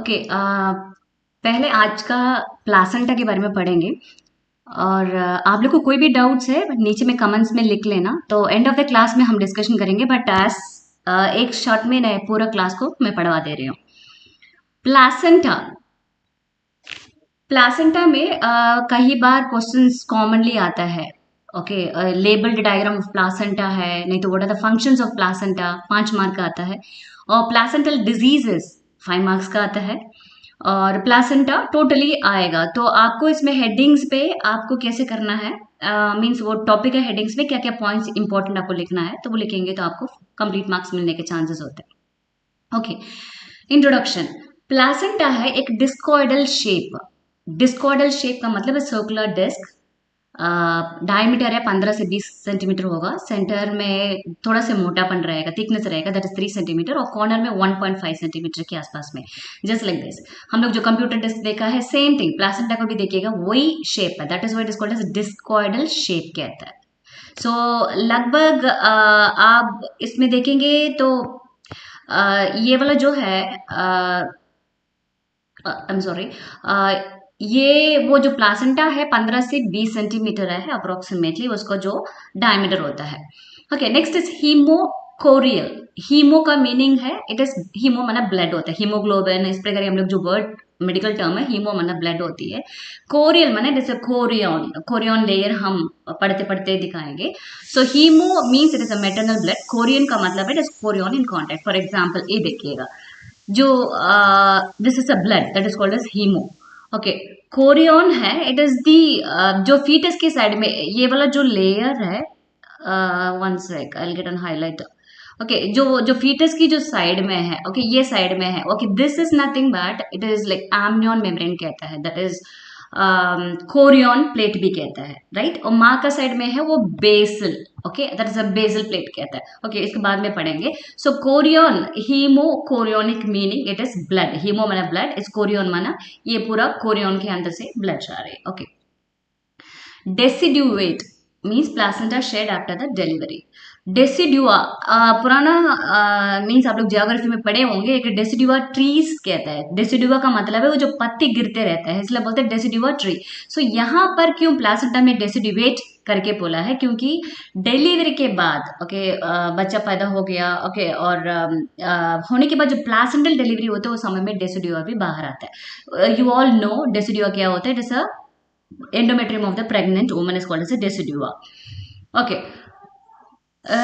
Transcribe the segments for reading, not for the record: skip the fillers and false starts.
Okay पहले आज का प्लासेंटा के बारे में पढ़ेंगे। और आप लोग को कोई भी डाउट्स है नीचे में कमेंट्स में लिख लेना, तो एंड ऑफ द क्लास में हम डिस्कशन करेंगे। बट एज एक शॉर्ट में नए पूरा क्लास को मैं पढ़वा दे रही हूँ। प्लासेंटा प्लासेंटा में कई बार क्वेश्चंस कॉमनली आता है। Okay, labelled diagram of placenta है, नहीं तो what are the functions of placenta, 5 mark का आता है। और प्लासेंटल डिजीजेस 5 मार्क्स का आता है। और प्लासेंटा टोटली आएगा, तो आपको इसमें हेडिंग्स पे आपको कैसे करना है, मीन्स वो टॉपिक है, हेडिंग्स में क्या क्या पॉइंट्स इंपॉर्टेंट आपको लिखना है, तो वो लिखेंगे तो आपको कंप्लीट मार्क्स मिलने के चांसेस होते हैं। Okay, introduction. प्लासेंटा है एक डिस्कॉइडल शेप। डिस्कॉइडल शेप का मतलब है सर्कुलर डिस्क। डायमीटर है 15 से 20 सेंटीमीटर होगा। सेंटर में थोड़ा सा मोटापन रहेगा, थिकनेस रहेगा, दैट इज 3 सेंटीमीटर। और कॉर्नर में 1.5 सेंटीमीटर के आसपास में, जस्ट लाइक दिस। हम लोग जो कंप्यूटर डिस्क देखा है सेम थिंग प्लासेंटा को भी देखिएगा, वही शेप है, that is what is called as discoidal shape कहता है। सो लगभग आप इसमें देखेंगे तो ये वाला जो है, आई एम सॉरी, ये वो जो प्लासेंटा है 15 से 20 सेंटीमीटर है अप्रोक्सीमेटली उसका जो डायमीटर होता है। Okay, next is haemochorial. Haemo का मीनिंग है, इट इज, हीमो माना ब्लड होता है, हीमोग्लोबिन इस प्रकार हम लोग जो वर्ड मेडिकल टर्म है, हीमो माना ब्लड होती है। कोरियल माना जैसे कोरियन, कोरियन लेयर हम पढ़ते पढ़ते दिखाएंगे। So hemo means it is a maternal blood, chorion का मतलब है chorion in contact. For example ये देखिएगा, जो this is a blood that is called as hemo. Okay, chorion है, इट इज दी जो फीटस के साइड में ये वाला जो लेयर है, one sec I will get an highlight. Okay, जो फीटस की जो साइड में है, ओके ये साइड में है, okay this is nothing but it is like amnion membrane कहता है, दैट इज कोरियन प्लेट भी कहता है, राइट। और माँ का साइड में है वो basal, okay that is a basal plate कहता है। ओके, इसके बाद में पढ़ेंगे। So chorion, hemo chorionic meaning it is blood, hemo माना ब्लड, इस कोरियन माना ये पूरा कोरियन के अंदर से ब्लड जा रहे हैं। Okay, deciduate means placenta shed after the delivery. Decidua पुराना मीन्स आप लोग जियोग्राफी में पढ़े होंगे, एक डेसिड्यूआ ट्रीज कहता है। डेसिड्यूआ का मतलब है वो जो पत्ते गिरते रहते हैं, इसलिए बोलते हैं डेसिड्यूआ ट्री। सो यहाँ पर क्यों प्लासेंटा में डेसिड्यूवेट करके बोला है, क्योंकि डिलीवरी के बाद, ओके बच्चा पैदा हो गया, ओके और होने के बाद जो प्लासेंटल डिलीवरी होता है उस समय में डेसिड्यूआ भी बाहर आता है। यू ऑल नो डेसिड्यूआ क्या होता है, it is a endometrium of the pregnant woman is called as a decidua. Okay,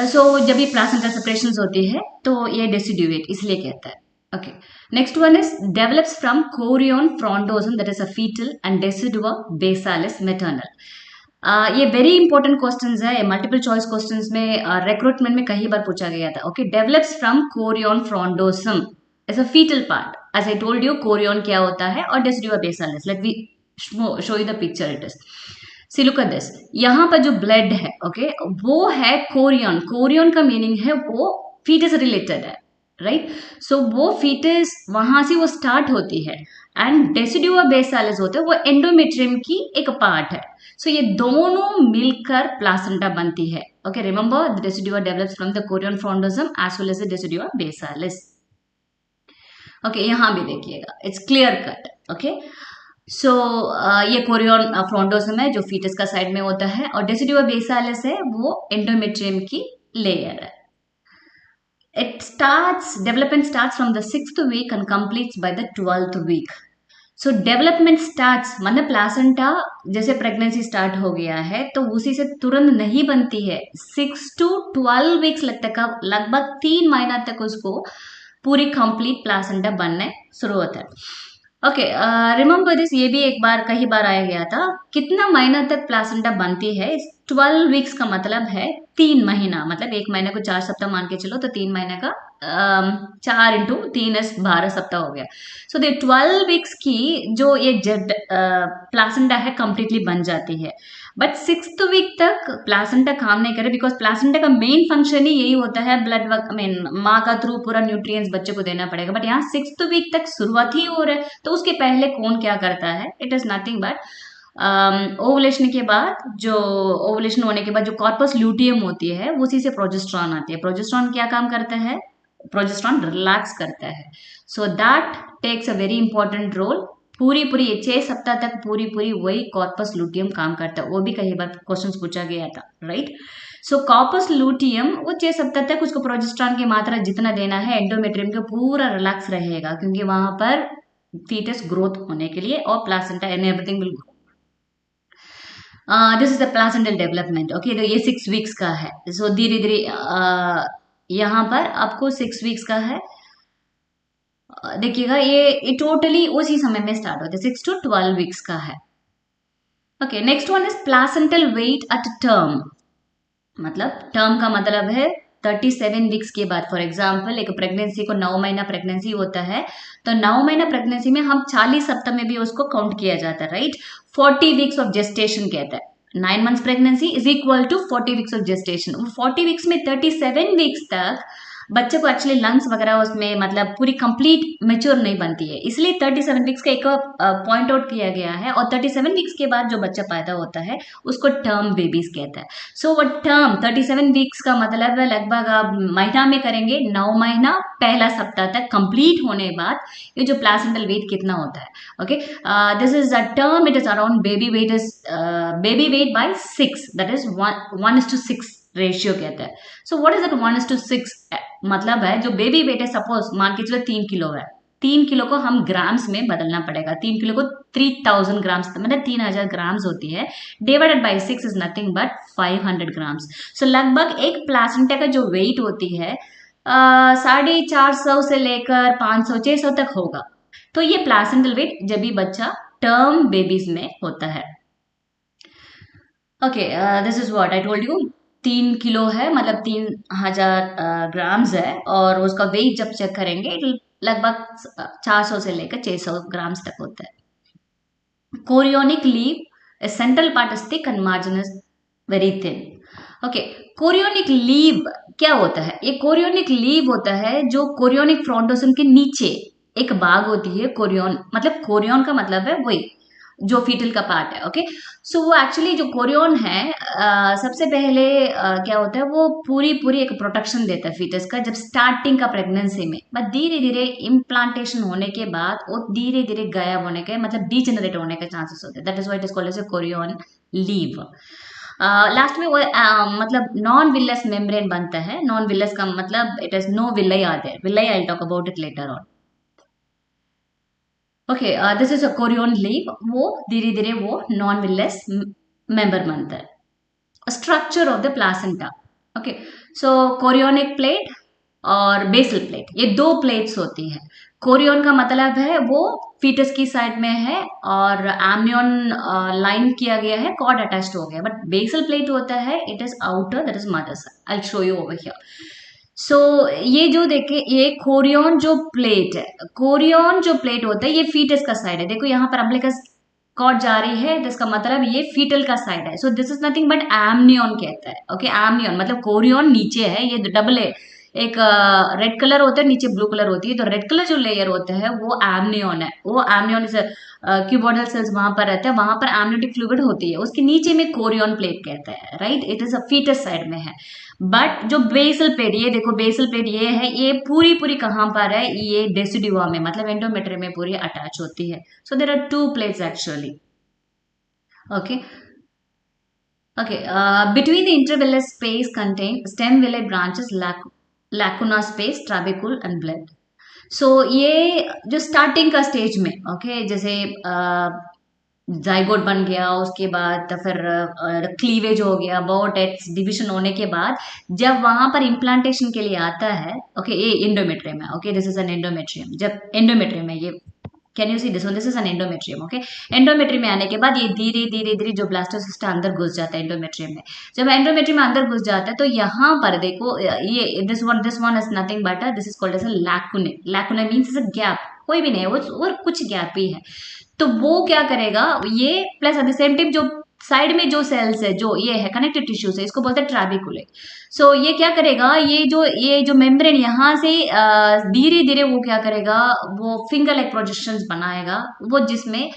so जब ये प्लासेंटा सेपरेशंस होती है तो ये डेसिड्यूएट इसलिए कहता है। Okay, next one is develops from chorion frondosum that is a fetal and decidua basalis maternal. ये वेरी इंपॉर्टेंट क्वेश्चंस है, मल्टीपल चॉइस क्वेश्चंस में रिक्रूटमेंट में कई बार पूछा गया था। Okay, develops from chorion frondosum as a fetal part, as I told you chorion क्या होता है और decidua basalis. Let me show you the picture it is. See look at this, यहाँ पर जो ब्लड है, ओके वो है कोरियन। कोरियन का मीनिंग है वो फीटस रिलेटेड है, राइट। सो वो फीटस वहां से वो स्टार्ट होती है, एंड डेसिडुआ बेसालिस होता है वो एंडोमेट्रियम की एक पार्ट है। सो ये दोनों मिलकर प्लासेंटा बनती है। Okay, remember the decidua develops from the chorion frondosum as well as the decidua basalis. Okay, यहाँ भी देखिएगा, it's clear cut. Okay, so ये कोरियन फ्रॉन्डोसम है जो फीटस का साइड में होता है, और डेसिडुआ बेसालिस है वो एंडोमेट्रियम की लेयर है। It starts, development starts from the 6th week and completes by the 12th week. So development starts मतलब प्लासेंटा जैसे प्रेगनेंसी स्टार्ट हो गया है तो उसी से तुरंत नहीं बनती है, 6 to 12 वीक्स लगता है, लगभग 3 महीना तक उसको पूरी कंप्लीट प्लासेंटा बनने शुरू होता है। ओके, रिमेंबर दिस, ये भी एक बार कई बार आया गया था, कितना महीना तक प्लासेंटा बनती है। 12 वीक्स का मतलब है 3 महीना, मतलब 1 महीने को 4 सप्ताह मान के चलो, तो 3 महीने का 4 इंटू 3 12 सप्ताह हो गया। सो द 12 वीक्स की जो ये प्लासेंटा है कंप्लीटली बन जाती है। बट 6th वीक तक प्लासेंटा काम नहीं करे, बिकॉज प्लासेंटा का मेन फंक्शन ही यही होता है, ब्लड मीन माँ का थ्रू पूरा न्यूट्रिएंट्स बच्चे को देना पड़ेगा। बट यहाँ 6th वीक तक शुरुआत ही हो रहा है, तो उसके पहले कौन क्या करता है, it is nothing but ovulation के बाद, जो ओवुलेशन होने के बाद जो कॉर्पस ल्यूटियम होती है उसी से प्रोजेस्टेरॉन आती है। प्रोजेस्टेरॉन क्या काम करता है, प्रोजेस्टेरॉन रिलैक्स करता है, so that takes a very important role. पूरी पूरी 6 सप्ताह तक पूरी पूरी वही कॉर्पस लूटियम काम करता है, वो भी कई बार क्वेश्चन पूछा गया था, राइट। सो कॉर्पस लूटियम वो 6 सप्ताह तक उसको प्रोजेस्टेरॉन की मात्रा जितना देना है, एंडोमेट्रियम का पूरा रिलैक्स रहेगा, क्योंकि वहां पर फीटस ग्रोथ होने के लिए और placenta and everything will grow. This is the placental development, okay. तो ये 6 वीक्स का है। सो धीरे धीरे यहाँ पर आपको 6 वीक्स का है। देखिएगा ये टोटली उसी समय में स्टार्ट होता है, 6 to 12 वीक्स का है। Okay, next one is placental weight at term. मतलब टर्म का मतलब है 37 वीक्स के बाद। फॉर एग्जाम्पल एक प्रेगनेंसी को 9 महीना प्रेगनेंसी होता है, तो 9 महीना प्रेगनेंसी में हम 40 सप्ताह में भी उसको काउंट किया जाता है, राइट। 40 वीक्स ऑफ जेस्टेशन कहता है। 9 months pregnancy is equal to 40 weeks of gestation. 40 weeks में 37 वीक्स तक बच्चे को एक्चुअली लंग्स वगैरह उसमें मतलब पूरी कंप्लीट मेच्योर नहीं बनती है, इसलिए 37 वीक्स का एक पॉइंट आउट किया गया है। और 37 वीक्स के बाद जो बच्चा पैदा होता है उसको टर्म बेबीज कहता है। सो वो टर्म 37 वीक्स का मतलब है लगभग आप महीना में करेंगे 9 महीना पहला सप्ताह तक कंप्लीट होने बाद ये जो प्लासेंटल वेट कितना होता है, okay. This is a term, it is around baby weight by 6, that is 1:6 ratio कहता है। So what is that 1:6? मतलब है जो बेबी वेट है, सपोज मान के चलो 3 किलो है, 3 किलो को हम ग्राम्स में बदलना पड़ेगा। 3 किलो को 3000 ग्राम्स मतलब 3000 ग्राम्स होती है, divided by 6 is nothing but 500 grams. So लगभग एक प्लासेंटा का जो वेट होती है 450 से लेकर 500 600 तक होगा। तो ये प्लासेंटल वेट जब भी बच्चा टर्म बेबीज में होता है। Okay, this is what I told you. 3 kilo है मतलब 3000 ग्राम्स है, और उसका वेट जब चेक करेंगे लगभग 400 से लेकर 600 ग्राम्स तक होता है। Chorionic leave central part is thick and margin is very thin. Okay, chorionic leave क्या होता है? ये कोरियोनिक लीव होता है जो कोरियोनिक फ्रॉन्टोसिन के नीचे एक बाग होती है। कोरियोन मतलब कोरियोन का मतलब है वही जो फीटल का पार्ट है, ओके। सो वो एक्चुअली जो कोरियोन है सबसे पहले क्या होता है, वो पूरी पूरी एक प्रोटेक्शन देता है फीटस का जब स्टार्टिंग का प्रेगनेंसी में, बट धीरे धीरे इम्प्लांटेशन होने के बाद वो धीरे धीरे गायब होने के मतलब डीजेनरेट होने के चांसेस होते हैं। That is why it is called as a chorion laeve. Last में वो मतलब नॉन विलस मेम्ब्रेन बनता है। नॉन विलस का मतलब it is no villi are there. Villi I will talk about it later on. Okay, this is a chorion laeve. वो धीरे धीरे वो नॉन विलस मेंबर बनता है। Structure of the placenta, okay. So chorionic plate और basal plate, ये 2 plates होती है। कोरियोन का मतलब है वो फीटस की साइड में है और एमनियन लाइन किया गया है, कॉर्ड अटैच्ड हो गया। बट बेसल प्लेट होता है it is outer, that is mother side. I will show you over here. So ये जो देखे ये कोरियोन जो प्लेट है, कोरियोन जो प्लेट होता है ये फीटस का साइड है। देखो यहाँ पर अम्बिलिकस कॉर्ड जा रही है, जिसका मतलब ये फीटल का साइड है। So this is nothing but amnion कहता है, ओके। एमनियन मतलब कोरियोन नीचे है, ये डबल है। एक रेड कलर होता है, नीचे ब्लू कलर होती है, तो रेड कलर जो लेयर होता है वो एमनियन है। वो एमनियन इज क्यूबोइडल सेल्स वहां पर रहते हैं, वहां पर एमनियोटिक फ्लूइड होती है। उसके नीचे में कोरियोन प्लेट कहता है, right. It is a foetus side में है। बट जो बेसल प्लेट, ये देखो बेसल प्लेट ये है, ये पूरी पूरी कहाँ पर है, ये डेसिडुआ में मतलब एंडोमेट्रियम में पूरी अटैच होती है। So there are 2 plates actually, okay. Okay, between the intervillus space contain stem villi branches, lacuna space, trabecule and blood. So ये जो स्टार्टिंग का स्टेज में, ओके, जैसे जाइगोट बन गया, उसके बाद तो फिर क्लीवेज हो गया, बोटेट्स डिविजन होने के बाद जब वहां पर इम्प्लांटेशन के लिए आता है, ओके, ये एंडोमेट्रियम है, okay. This is N endometrium. जब एंडोमेट्रियम है ये, can you see this one, this is N endometrium, okay. Endometrium में आने के बाद ये धीरे धीरे धीरे जो ब्लास्टोसिस्ट अंदर घुस जाता है एंडोमेट्रियम में। जब एंडोमेट्रियम में अंदर घुस जाता है तो यहाँ पर देखो ये this one is nothing but this is called as a lacunae. Lacunae means a gap, कोई भी नहीं है वो, और कुछ गैप ही है। तो वो क्या करेगा ये, plus eight the same time जो साइड में जो सेल्स है, जो ये है कनेक्टिव टिश्यूज है, इसको बोलते हैं ट्रैबिकुले। सो ये क्या करेगा, ये जो मेम्ब्रेन यहाँ से धीरे धीरे वो क्या करेगा, वो फिंगर लाइक प्रोजेक्शंस बनाएगा, वो जिसमें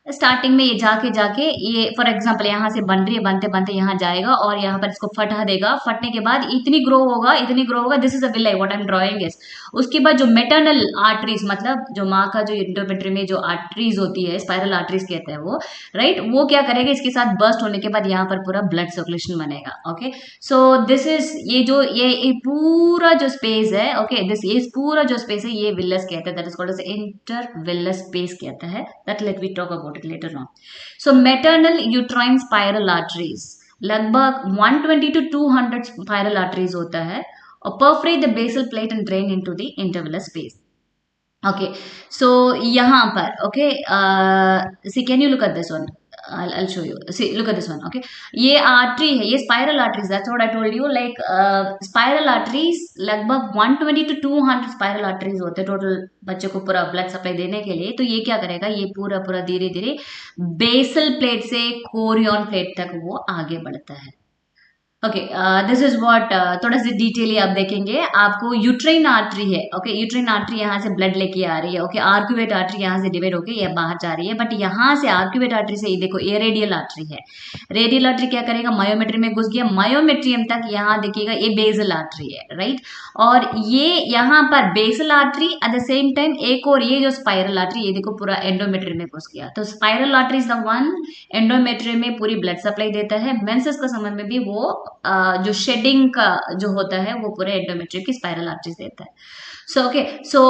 स्टार्टिंग में ये जाके जाके ये फॉर एग्जांपल यहाँ से बन रही है, बनते बनते यहाँ जाएगा और यहाँ पर इसको फटा देगा, फटने के बाद इतनी ग्रो होगा, this is a villi what I am drawing is. उसके बाद जो मेटर्नल आर्टरीज, मतलब जो माँ का जो इंडोमेट्री में जो आर्टरीज होती है, स्पाइरल आर्टरीज कहते हैं वो, राइट, वो क्या करेगा, इसके साथ बर्स्ट होने के बाद यहाँ पर पूरा ब्लड सर्कुलेशन बनेगा। ओके, सो दिस इज ये पूरा जो स्पेस है, ओके, दिस ये पूरा जो स्पेस है ये विलस कहते हैं, that is called as intervillous space कहता है, that let we talk about it later on. So maternal uterine spiral arteries लगभग 120 to 200 स्पाइरल आर्टरीज होता है, और perforate the basal plate and drain into the intervillous space. Okay, so यहाँ पर, okay, see can you look at this one, I'll show you. See, look at this one. Okay, ये artery है, ये spiral arteries, that's what I told you. Like spiral arteries लगभग 120 to 200 spiral arteries होते हैं total बच्चे को पूरा blood supply देने के लिए। तो ये क्या करेगा, ये पूरा पूरा धीरे धीरे बेसल प्लेट से कोरियन प्लेट तक वो आगे बढ़ता है। ओके, दिस इज व्हाट, थोड़ा सा डिटेल आप देखेंगे। आपको यूट्राइन आर्टरी है, ओके, यूट्राइन आर्टरी यहाँ से ब्लड लेके आ रही है, ओके, आर्क्यूवेट आर्टरी यहाँ से डिवाइड होके ये बाहर जा रही है, बट यहाँ से आर्क्यूवेट आर्टरी से ये देखो ये रेडियल आर्टरी है। रेडियल आर्टरी क्या करेगा, मायोमेट्री में घुस गया, मायोमेट्रियम तक यहाँ देखिएगा ये बेसल आर्टरी है, राइट, और ये यहाँ पर basal artery at the same time एक और ये जो स्पाइरल आर्टरी, ये देखो पूरा एंडोमेट्री में घुस गया। तो spiral artery is the one endometrium में पूरी ब्लड सप्लाई देता है। मेंसेस का संबंध में भी वो जो शेडिंग का जो होता है वो पूरे एंडोमेट्रियम की स्पाइरल आर्टरीज देता है। So okay, so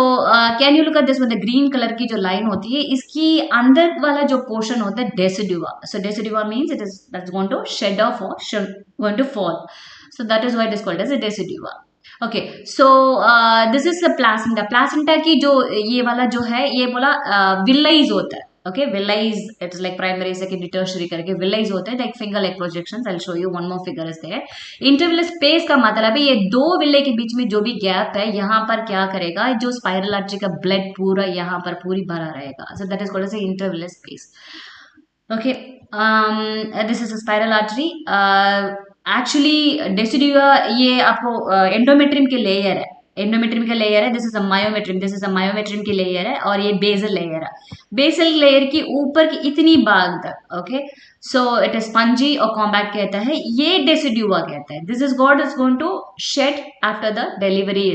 can you look at this with the green colour की जो लाइन होती है, इसकी अंदर वाला जो पोर्शन होता है decidua. So decidua means it is that's going to shed off और going to fall, so that is why it is called as a decidua. Okay, so this is the placenta. Placenta की जो ये वाला जो है ये बोला villi होता है। Okay, villi it's like primary secondary tertiary करके विलाइज होते हैं, like finger like projections. I will show you one more figure is there. Intervillous space का मतलब है ये दो विले के बीच में जो भी गैप है यहाँ पर क्या करेगा, जो स्पाइरल आर्टरी का ब्लड पूरा यहाँ पर पूरी भरा रहेगा, so that is called as intervillous space. Okay, this is a spiral artery. Actually decidua ये आपको एंडोमेट्रियम के लेयर है, एंडोमेट्रियम का लेयर है, this is a myometrium, this is a myometrium की लेयर है, और ये बेसल लेयर है। बेसल लेयर की ऊपर की इतनी भाग तक, okay, so it is spongy और कॉम्पैक्ट कहता है, ये डेसिडुआ कहता है। This is god is going to shed after the delivery.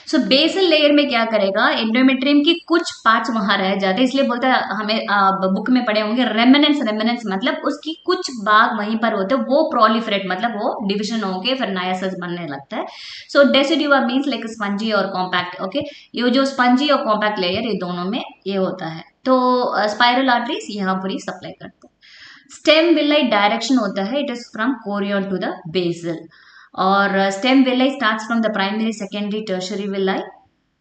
So basal layer में क्या करेगा, एंडोमेट्रियम की कुछ पार्ट्स वहां रह जाते हैं, इसलिए बोलता है हमें बुक में पढ़े होंगे रेमिनेंट्स। रेमिनेंट्स मतलब उसकी कुछ भाग वहीं पर होते हैं, वो प्रोलिफरेट मतलब वो डिविजन होके फिर नया सेल्स बनने लगता है। सो डेसिडुआ मींस लाइक स्पंजी और कॉम्पैक्ट। ओके, ये जो स्पंजी और कॉम्पैक्ट लेयर ये दोनों में ये होता है। तो स्पाइरल आर्टरीज यहाँ पूरी सप्लाई करते हैं। स्टेम विलाई डायरेक्शन होता है, it is from chorion to the basal, और stem villi starts from the primary, secondary, tertiary villi.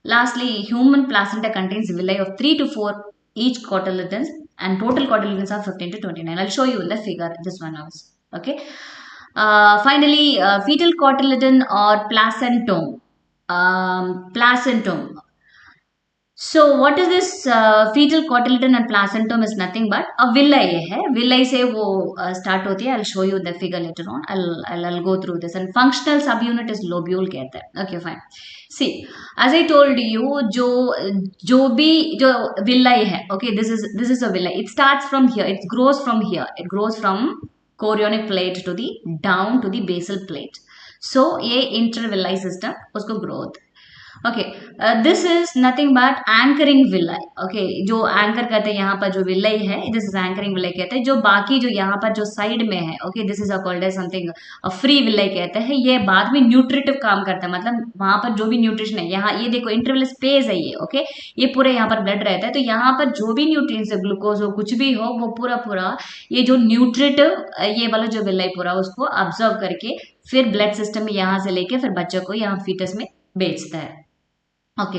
Lastly, human placenta contains villi of 3 to 4 each cotyledons, and total cotyledons are 15 to 29. I'll show you in the figure, this one also. Okay. Finally, fetal cotyledon or placentum. Placentum. So what is this fetal cotyledon and placentum is nothing but a villi है, villi से वो start होती है। I'll show you the figure later on. I'll go through this. And functional subunit is lobule कहता है। Okay, fine. See, as I told you, जो भी जो villi है, okay, this is a villi. It starts from here. It grows from here. It grows from chorionic plate to the down to the basal plate. So ये intervilli system उसको growth। Okay, this is nothing but anchoring villi. Okay, जो anchor कहते हैं यहाँ पर जो villi है, this is anchoring villi कहते हैं। जो बाकी जो यहाँ पर जो साइड में है, okay, this is called as something free villi कहते हैं। ये बाद में न्यूट्रिटिव काम करता है, मतलब वहां पर जो भी न्यूट्रिशन है, यहाँ ये देखो इंटरवल स्पेस है ये, ओके, ये पूरे यहाँ पर ब्लड रहता है, तो यहाँ पर जो भी न्यूट्रिएंट्स है, ग्लूकोज हो कुछ भी हो, वो पूरा पूरा ये जो न्यूट्रिटिव ये वाला जो विलाई पूरा उसको ऑब्जर्व करके फिर ब्लड सिस्टम में यहाँ से लेके फिर बच्चों को यहाँ फीटस में बेचता है। Okay,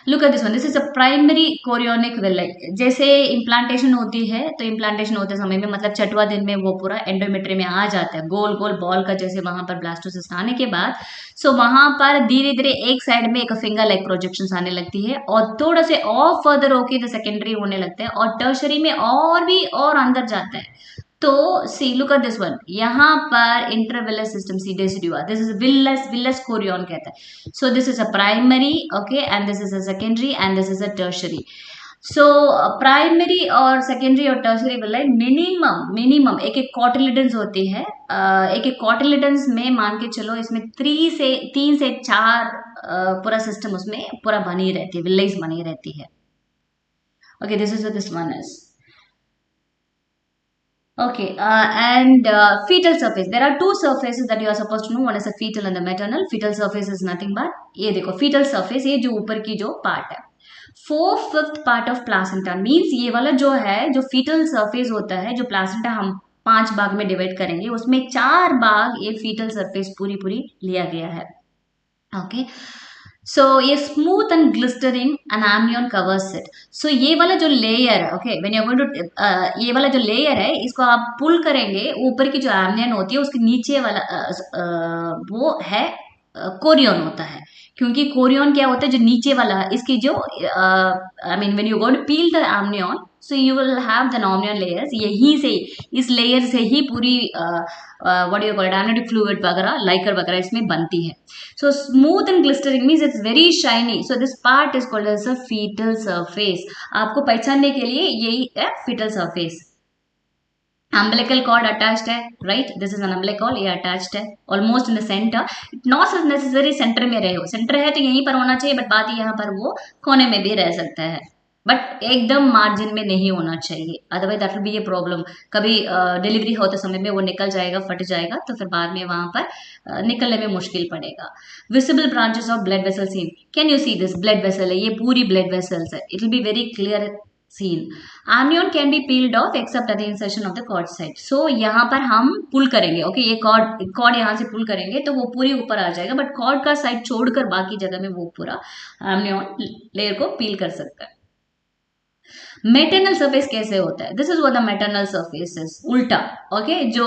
look at this one, this is a primary chorionic villi. जैसे इम्प्लांटेशन होती है, तो इम्प्लांटेशन होते समय में मतलब छठवां दिन में वो पूरा एंडोमेट्री में आ जाता है, गोल गोल बॉल का, जैसे वहां पर ब्लास्टोसिस्ट आने के बाद सो वहां पर धीरे धीरे एक साइड में एक फिंगर लाइक प्रोजेक्शन आने लगती है, और थोड़ा से और फर्दर होके तो सेकेंडरी होने लगता है, और टर्शरी में और भी और अंदर जाता है। तो see look at this one, यहाँ पर intervillous system see decidua, this is villus chorion कहता है। So this is a primary, okay, and this is a secondary and this is a tertiary. So primary और secondary और tertiary villi minimum एक एक cotyledons होती है। एक एक कॉटिलिडन्स में मान के चलो इसमें 3 से 4 पूरा सिस्टम उसमें पूरा बनी रहती है, विलेज बनी रहती है। Okay, this is this one is okay. And fetal surface, there are two surfaces that you are supposed to know. One is a fetal and the maternal. Fetal surface is nothing but ये देखो fetal surface, ये जो ऊपर की जो part है, 4/5 part of placenta means ये वाला जो है, जो फीटल सरफेस होता है, जो प्लासेंटा हम 5 भाग में डिवाइड करेंगे, उसमें 4 भाग ये फीटल सरफेस पूरी पूरी लिया गया है। ओके, सो ये smooth and glistering an amnion covers it. So ये वाला जो लेयर है, okay, when you are going to, ये वाला जो लेयर है इसको आप पुल करेंगे, ऊपर की जो एमनियन होती है उसके नीचे वाला वो है कोरियन होता है। क्योंकि कोरियन क्या होता है, जो नीचे वाला इसकी जो I mean when you going to peel the amnion, so you will have the amnion layers, यहीं से इस लेयर से ही पूरी what you call it amniotic fluid वगैरह, लाइकर वगैरह इसमें बनती है। So smooth and glistering means it's very shiny. So this part is called as a fetal surface. आपको पहचानने के लिए यही है fetal surface. Umbilical cord attached है, right? This is an umbilical cord, ये attached है, almost in the center. Not necessary center में रहे हो, center है तो यहीं पर होना चाहिए, but बात यहाँ पर वो कोने में भी रह सकता है, बट एकदम मार्जिन में नहीं होना चाहिए, otherwise that will be a problem. कभी डिलीवरी होते समय में वो निकल जाएगा, फट जाएगा, तो फिर बाद में वहां पर निकलने में मुश्किल पड़ेगा। Visible branches of blood vessel seen, can you see this blood vessel है, ये पूरी ब्लड वेसल्स है, it will be very clear seen. amnion can be peeled off except at the insertion of the cord side. So यहाँ पर हम पुल करेंगे, okay, ये cord यहाँ से पुल करेंगे तो वो पूरी ऊपर आ जाएगा, बट कॉर्ड का साइड छोड़कर बाकी जगह में वो पूरा amnion लेयर को पील कर सकता है। मेटरनल सरफेस कैसे होता है, this is what the maternal surface is, उल्टा, ओके, जो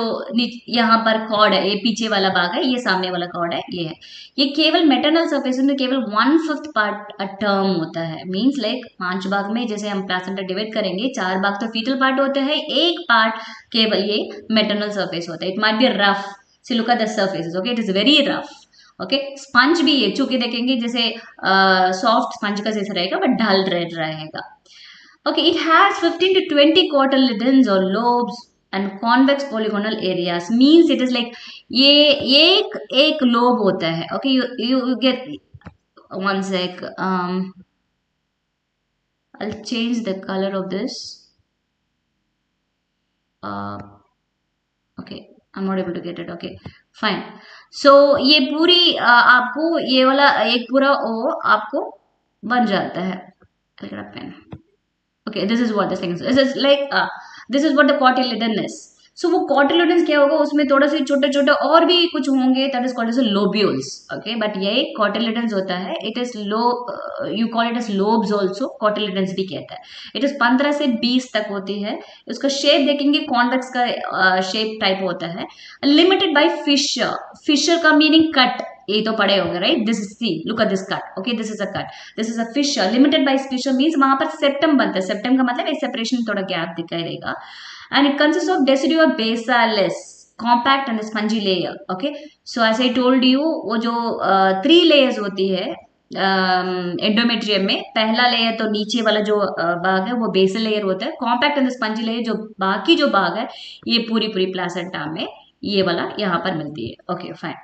यहाँ पर कॉर्ड है, ये पीछे वाला भाग है, ये सामने वाला कॉर्ड है, ये है, ये केवल मेटरनल सरफेस में केवल 1/5 पार्ट अ टर्म होता है। मीन्स लाइक 5 भाग में जैसे हम प्लासेंटा डिवाइड करेंगे, 4 भाग तो फीटल पार्ट होते हैं, एक पार्ट केवल ये मेटरनल सरफेस होता है। It might be rough, see look at the surface, okay, it is very rough, okay. Sponge भी है, चूंकि देखेंगे जैसे सॉफ्ट स्पंज का जैसा रहेगा, बट ढल रहेगा। Okay, it has 15 to 20 cotyledons or lobes and convex polygonal areas. Means it is like ये एक lobe होता है. Okay, you get one sec. I'll change the color of this. Okay, I'm not able to get it. Okay, fine. So ये पूरी आपको ये वाला एक पूरा ओ आपको बन जाता है। I'll get a pen. Okay, this is what this thing is. This is like this is what the cotyledon is. So वो cotyledons क्या होगा, उसमें थोड़ा से छोटे छोटे और भी कुछ होंगे, that is called as lobules. Okay, but ये cotyledons होता है, it is you call it as lobes also, cotyledons भी कहता है। It is 15 से 20 तक होती है। उसका शेप देखेंगे कॉन्वेक्स का शेप टाइप होता है। लिमिटेड बाय फिशर, फिशर का मीनिंग कट, ये तो पढ़े होंगे, right? This is see, look at this cut, okay, this is a cut, this is a fissure. Limited by fissure means वहां पर सेप्टम बनता है, सेप्टम का मतलब एक सेपरेशन, थोड़ा गैप दिखाई देगा। And it consist of decidua basalis, compact and spongy layer, okay. So as I told you, वो जो 3 लेयर्स होती है एंडोमेट्रियम में, पहला लेयर तो नीचे वाला जो भाग है वो बेसल लेयर होता है, कॉम्पैक्ट एंड स्पंजी लेयर जो बाकी जो भाग है ये पूरी पूरी प्लासेंटा में ये वाला यहाँ पर मिलती है। Okay, fine.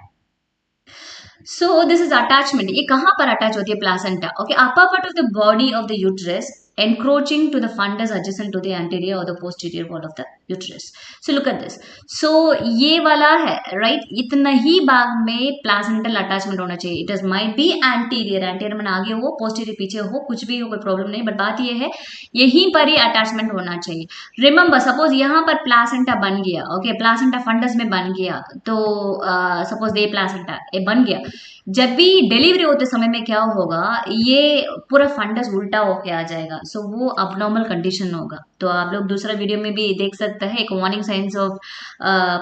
So this is attachment, ये कहाँ पर अटैच होती है placenta, okay, upper part of the body of the uterus encroaching to the fundus adjacent to the anterior or the posterior wall of the uterus. So look at this. So ये वाला है, right? इतना ही भाग में placental attachment होना चाहिए. It is might be anterior, anterior में आगे हो, posterior पीछे हो, कुछ भी हो, कोई प्रॉब्लम नहीं, बट बात ये है यहीं पर ही अटैचमेंट होना चाहिए। रिमेंबर, सपोज यहाँ पर प्लासेंटा बन गया, ओके, प्लासेंटा फंडस में बन गया, तो सपोज ये प्लासेंटा ये बन गया, जब भी डिलीवरी होते समय में क्या होगा, ये पूरा फंडस उल्टा होके आ जाएगा, सो वो अबनॉर्मल कंडीशन होगा। तो आप लोग दूसरा वीडियो में भी देख सकते हैं, एक वार्निंग साइंस ऑफ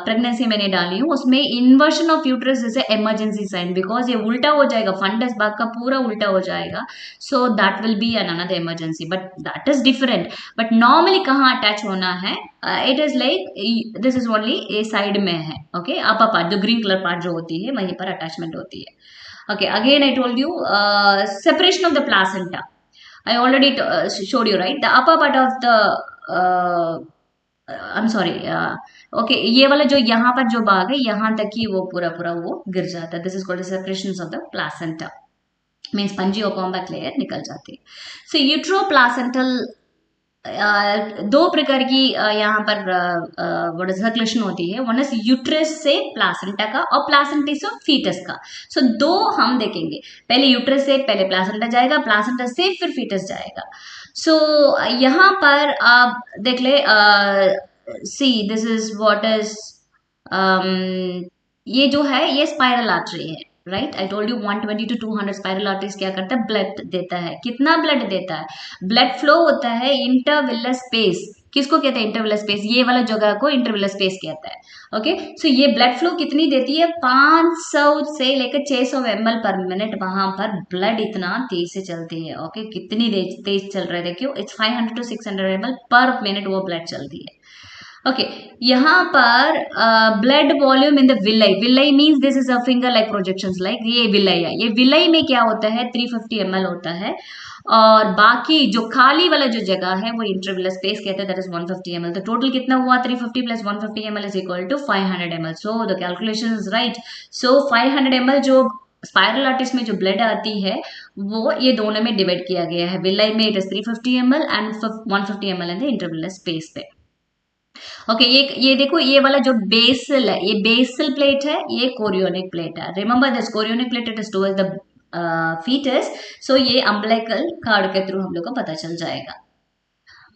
प्रेगनेंसी मैंने डाली हूँ, उसमें inversion of uterus is emergency sign, because ये उल्टा हो जाएगा, फंडस भाग का पूरा उल्टा हो जाएगा, so that will be an another emergency, but that is different. But normally कहाँ अटैच होना है, it is like this is only A side में है, ओके, अपर पार्ट जो ग्रीन कलर पार्ट जो होती है वहीं पर अटैचमेंट होती है। Okay, again I told you separation of the placenta. I already showed you, right? The upper part of the I am sorry, okay, ये वाला जो यहाँ पर जो भाग है यहाँ तक ही वो पूरा पूरा वो गिर जाता है. This is called separation of the placenta. Means spongy और कॉम्पैक्ट लेयर निकल जाती है. सो यूट्रोप्लासेंटल दो प्रकार की यहाँ पर सर्कुलेशन होती है. वन इज यूट्रस से प्लासेंटा का और प्लासेंटा से फीटस का. सो दो हम देखेंगे. पहले यूट्रस से पहले प्लासेंटा जाएगा, प्लासेंटा से फिर फीटस जाएगा. सो यहाँ पर आप देख ले, see this is what is, ये जो है ये स्पाइरल आर्टरी है, right. I told you 120 to 200 spiral arteries क्या करता है, ब्लड देता है. कितना ब्लड देता है, ब्लड फ्लो होता है इंटरविलर स्पेस. किसको कहते हैं इंटरविलर स्पेस, ये वाला जगह को इंटरविलर स्पेस कहता है. ओके, सो ये ब्लड फ्लो कितनी देती है, 500 से लेकर 600 ml पर मिनट. वहां पर ब्लड इतना तेज से चलती है. ओके, कितनी तेज चल रहा है देखियो, इट्स 500 to 600 ml पर मिनट वो ब्लड चलती है. ओके, यहाँ पर blood volume in the villi. Villi means this is a finger like projections, like ये विलाई है. ये विलाई में क्या होता है, 350 ml होता है. और बाकी जो खाली वाला जो जगह है वो इंटरविलर स्पेस कहते हैं, दैट इज 150 ml. तो टोटल कितना हुआ, 350 plus 150 ml is equal to 500 ml. So the calculation is right. So 500 ml जो स्पाइरल आर्टरीज में जो ब्लड आती है वो ये दोनों में डिवाइड किया गया है. विलाई में it is 350 ml and 150 ml in the intervillous space पे. ओके, ये देखो, ये वाला जो बेसल है ये बेसल प्लेट है, ये कोरियोनिक प्लेट है. Remember this chorionic plate it is towards the fetus. So ये अम्बिलिकल कार्ड के थ्रू हम लोग को पता चल जाएगा.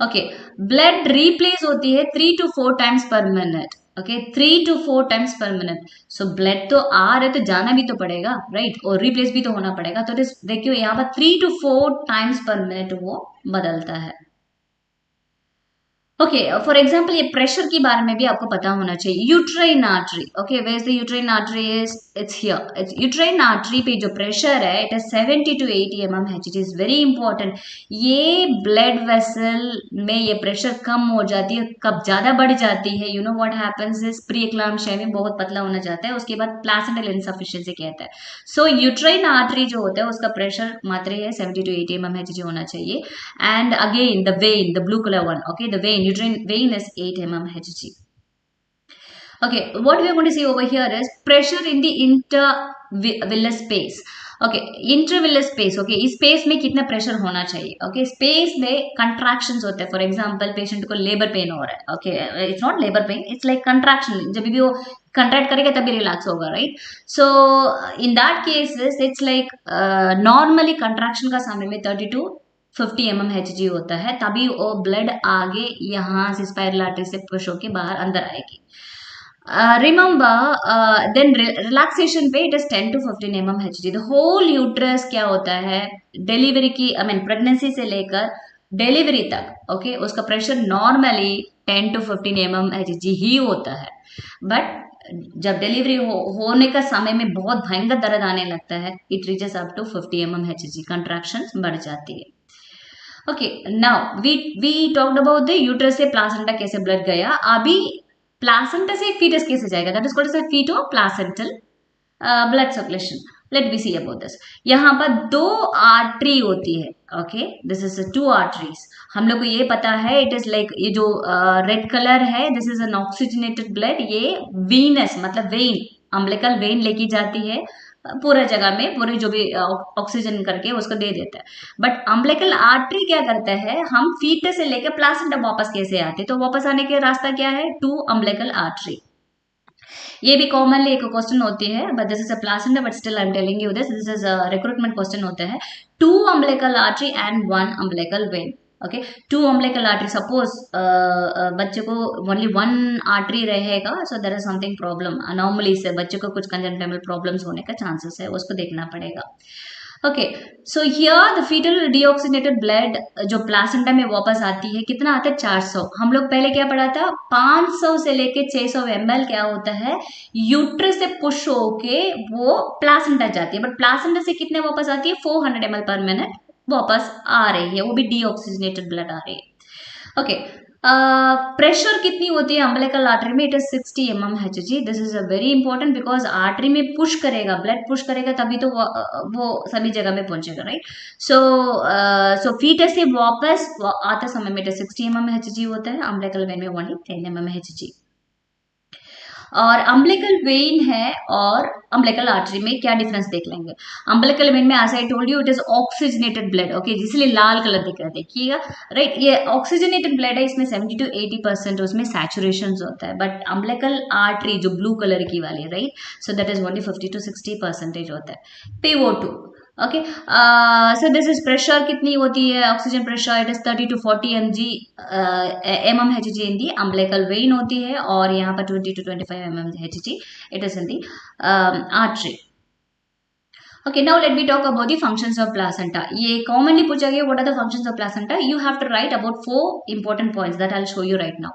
ओके, ब्लड रिप्लेस होती है 3 to 4 टाइम्स पर मिनट. ओके, 3 to 4 टाइम्स पर मिनट. सो ब्लड तो आ रहा है तो जाना भी तो पड़ेगा, राइट, और रिप्लेस भी तो होना पड़ेगा. तो देखियो यहाँ पर 3 to 4 टाइम्स पर मिनट वो बदलता है. ओके, फॉर एग्जाम्पल ये प्रेशर के बारे में भी आपको पता होना चाहिए. Uterine artery, okay, where is the uterine artery is, it's here. It's uterine artery पे जो प्रेशर है it is 70 to 80 mmHg. It is very important. ये ब्लड वेसल में ये प्रेशर कम हो जाती है, कब ज्यादा बढ़ जाती है, you know what happens is pre eclampsia में बहुत पतला होना चाहता है, उसके बाद प्लासेंटल इनसफिशिएंसी कहता है. सो यूट्राइन आर्टरी जो होता है उसका प्रेशर मात्रा है 70 to 80 mmHg होना चाहिए. And again the when, the blue colour one, okay, the when, uterine vein is 8 mmHg. Okay, what we are going to see over here is pressure in the intervillar space. Okay, intervillar space. Okay, इस space में कितना pressure होना चाहिए. Okay, space में contractions होते हैं. For example patient को labour pain हो रहा है. Okay, it's not labour pain, it's like contraction. जब भी वो कंट्रैक्ट करेगा तभी रिलैक्स होगा, right. So in that cases it's like normally contraction का समय में 30 to 50 mmHg होता है, तभी वो ब्लड आगे यहाँ से स्पाइरल आर्टरी से पुश होके बाहर अंदर आएगी. रिमेंबर देन रिलैक्सेशन पे it is 10 to 15 mmHg. The whole uterus क्या होता है, डिलीवरी की आई मीन प्रेगनेंसी से लेकर डिलीवरी तक, ओके, उसका प्रेशर नॉर्मली 10 to 15 mmHg ही होता है. बट जब डिलीवरी होने का समय में बहुत भयंकर दर्द आने लगता है, it reaches up to 50 mmHg. Contractions बढ़ जाती है. Okay, now we talked about the uterus से प्लासेंटा कैसे ब्लड गया. अभी प्लासेंटा से फीटस कैसे जाएगा, that is called as feto placental blood circulation. Let we see about this. यहाँ पर दो आर्टरी होती है. Okay, this is 2 arteries. हम लोग को ये पता है, इट इज लाइक ये जो रेड कलर है this is N oxygenated blood. ये वीनस मतलब वेन, अम्बिलिकल वेन लेके जाती है पूरा जगह में, पूरे जो भी ऑक्सीजन करके उसको दे देता है. बट अम्बिलिकल आर्टरी क्या करता है, हम फीटस से लेकर प्लासेंटा वापस कैसे आते, तो वापस आने के रास्ता क्या है, 2 अम्बिलिकल आर्टरी. ये भी कॉमनली एक क्वेश्चन होती है, but this is a placenta, but still I am telling you this is a recruitment question होता है. 2 umbilical artery and 1 umbilical vein. Okay, 2 umbilical artery. Suppose बच्चे को ओनली 1 आर्टरी रहेगा, so there is something problem, anomaly से बच्चे को कुछ conjunctival problems होने का चांसेस है, उसको देखना पड़ेगा. Okay, so here the fetal deoxygenated blood जो प्लासेंटा में वापस आती है, कितना आता है 400. हम लोग पहले क्या पढ़ा था, 500 से लेके 600 ml क्या होता है, यूट्रस से पुश होके वो प्लासेंटा जाती है. बट प्लासेंटा से कितने वापस आती है, 400 ml पर मिनट वापस आ रही है, वो भी डीऑक्सीजनेटेड ब्लड आ रही है. ओके, प्रेशर कितनी होती है अम्बिलिकल आर्टरी में? It is 60 mmHg. This is a very important because artery में पुश करेगा, ब्लड पुश करेगा तभी तो वो सभी जगह में पहुंचेगा, राइट? सो फीटस से वापस आते समय में 60 mmHg होता है, अम्बिलिकल वेन में ओनली 10 mmHg. और अम्बिलिकल वेन है और अम्बिलिकल आर्टरी में क्या डिफरेंस देख लेंगे. अम्बिलिकल वेन में as I told you it is oxygenated blood, okay, इसलिए लाल कलर दिख रहा है, देखिएगा, राइट? ये ऑक्सीजनेटेड ब्लड है, इसमें 70 to 80% उसमें सैचुरेशन होता है. बट अम्बिलिकल आर्टरी जो ब्लू कलर की वाली, right, so that is only 50 to 60% होता है. PO2, okay. So this is pressure कितनी होती है, oxygen pressure it is 30 to 40 mmHg in the umbilical when होती है, और यहाँ पर 20 to 25 mmHg it is in the artery. Okay, now let me talk about the functions of placenta. ये commonly पूछा गया, what are the functions of placenta? You have to write about 4 important points that I'll show you right now.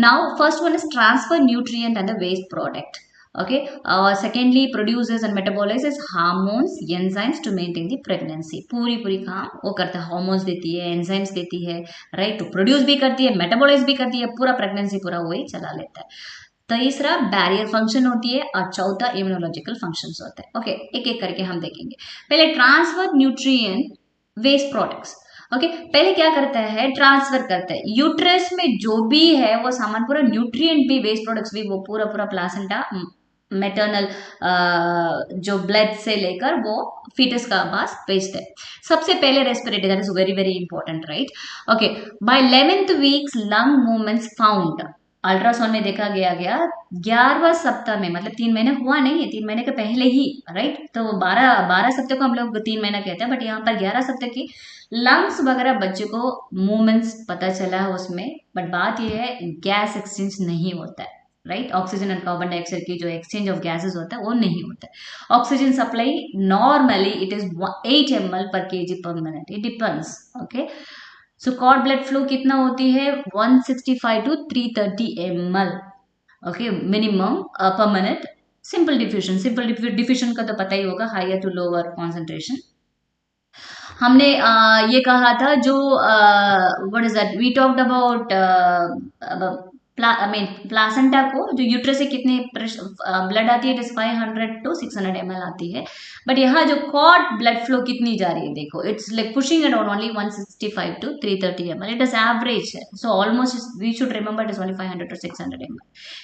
Now, first one is transfer nutrient and the waste product. Okay, secondly, produces and metabolizes hormones, enzymes to maintain the pregnancy. पूरी काम वो करता है, hormones देती है, enzymes देती है, right? तो produce भी करती है, metabolize भी करती है, पूरा pregnancy पूरा वही चला लेता है. तीसरा बैरियर फंक्शन होती है, और चौथा इम्यूनोलॉजिकल फंक्शंस होता है. ओके, एक एक करके हम देखेंगे. पहले transfer nutrient waste products. Okay, पहले क्या करता है, ट्रांसफर करता है. यूट्रस में जो भी है वो सामान पूरा, न्यूट्रिएंट भी, वेस्ट प्रोडक्ट्स भी, वो पूरा पूरा प्लासेंटा मेटर्नल जो ब्लड से लेकर वो फीटस का पास भेजते हैं. सबसे पहले respiratory, that is very very important, right? Okay, by 11th weeks lung movements found. Ultrasound में देखा गया 11वां सप्ताह में, मतलब 3 महीने हुआ नहीं है, 3 महीने के पहले ही, राइट? तो 12 सप्ताह को हम लोग 3 महीना कहते हैं, बट यहाँ पर 11 सप्ताह की लंग्स वगैरह बच्चे को मूवमेंट्स पता चला है उसमें. बट बात यह है गैस एक्सचेंज नहीं होता है, right? Oxygen and carbon dioxide की जो एक्सचेंज ऑफ गैसेस होता है वो नहीं होता है. Oxygen supply normally it is 8 ml per kg per minute. It depends. Okay, so cord blood flow कितना होती है, 165 to 330 ml, okay, minimum per minute. Simple diffusion का तो पता ही होगा, हायर टू लोअर कॉन्सेंट्रेशन. हमने ये कहा था जो what is that, we talked about placenta को, जो यूट्रस से कितने ब्लड आती है, 500 to 600 ml आती है. बट यहाँ जो कॉर्ड ब्लड फ्लो कितनी जा रही है, देखो, it's like pushing it on only 165 to 330 ml. It is average है, so almost we should remember it is only 500 to 600 ml.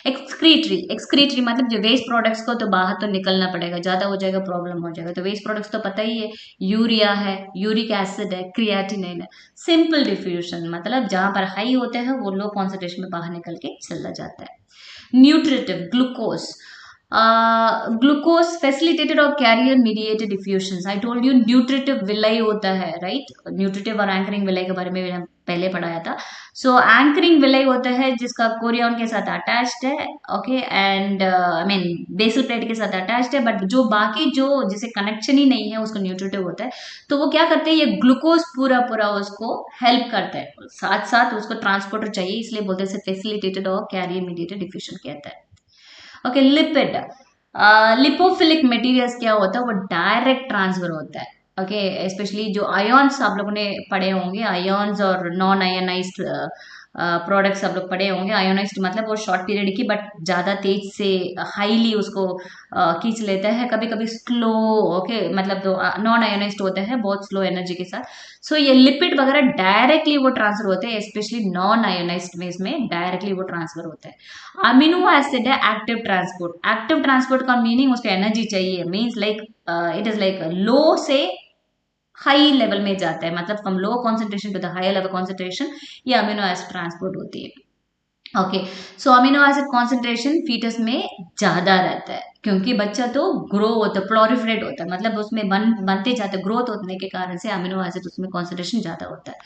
Excretory मतलब जो वेस्ट प्रोडक्ट्स को तो बाहर तो निकलना पड़ेगा, ज्यादा हो जाएगा प्रॉब्लम हो जाएगा. तो वेस्ट प्रोडक्ट्स तो पता ही है, यूरिया है, यूरिक एसिड है, क्रिएटिनिन है. सिंपल डिफ्यूजन मतलब जहां पर हाई होते हैं वो लो कॉन्सेंट्रेशन में बाहर निकल के चला जाता है. न्यूट्रिटिव ग्लूकोज, ग्लूकोज फैसिलिटेटेड और carrier mediated diffusion. I told you nutritive villi होता है, राइट? न्यूट्रिटिव और एंकरिंग विलय के बारे में पहले पढ़ाया था. सो एंकरिंग विलय होता है जिसका कोरियन के साथ अटैच्ड है, okay, and I mean basal plate के साथ अटैच्ड है. बट जो बाकी जो जिसे कनेक्शन ही नहीं है उसको न्यूट्रिटिव होता है. तो वो क्या करते हैं, ये ग्लूकोज पूरा पूरा उसको हेल्प करता है, साथ साथ उसको ट्रांसपोर्टर चाहिए, इसलिए बोलते हैं फैसिलिटेटेड और कैरियर मीडिएटेड डिफ्यूजन कहता है. ओके, लिपिड, लिपोफिलिक मटेरियल्स क्या होता है, वो डायरेक्ट ट्रांसफर होता है. ओके, स्पेशली जो आयोन्स आप लोगों ने पढ़े होंगे, आयोन्स और नॉन आयोनाइज्ड प्रोडक्ट्स आप लोग पढ़े होंगे. आयोनाइज्ड मतलब वो शॉर्ट पीरियड की, बट ज़्यादा तेज से हाईली उसको खींच लेता है, कभी कभी स्लो. ओके, मतलब जो नॉन आयोनाइज्ड होता है बहुत स्लो एनर्जी के साथ. सो ये लिपिड वगैरह डायरेक्टली वो ट्रांसफर होते हैं, स्पेशली नॉन आयोनाइज्ड में इसमें डायरेक्टली वो ट्रांसफर होता है. अमीनो एसिड है एक्टिव ट्रांसपोर्ट. एक्टिव ट्रांसपोर्ट का मीनिंग उसको एनर्जी चाहिए, means like it is like low से हाई लेवल में जाता है, मतलब from low concentration to the higher level concentration ये अमीनो एसिड ट्रांसपोर्ट होती है. Okay, so amino acid concentration fetus में ज्यादा रहता है क्योंकि बच्चा तो ग्रो होता है, प्लोरिफरेट होता है, मतलब उसमें बनते जाते, ग्रोथ होने के कारण से अमीनो एसिड उसमें कॉन्सेंट्रेशन ज्यादा होता है.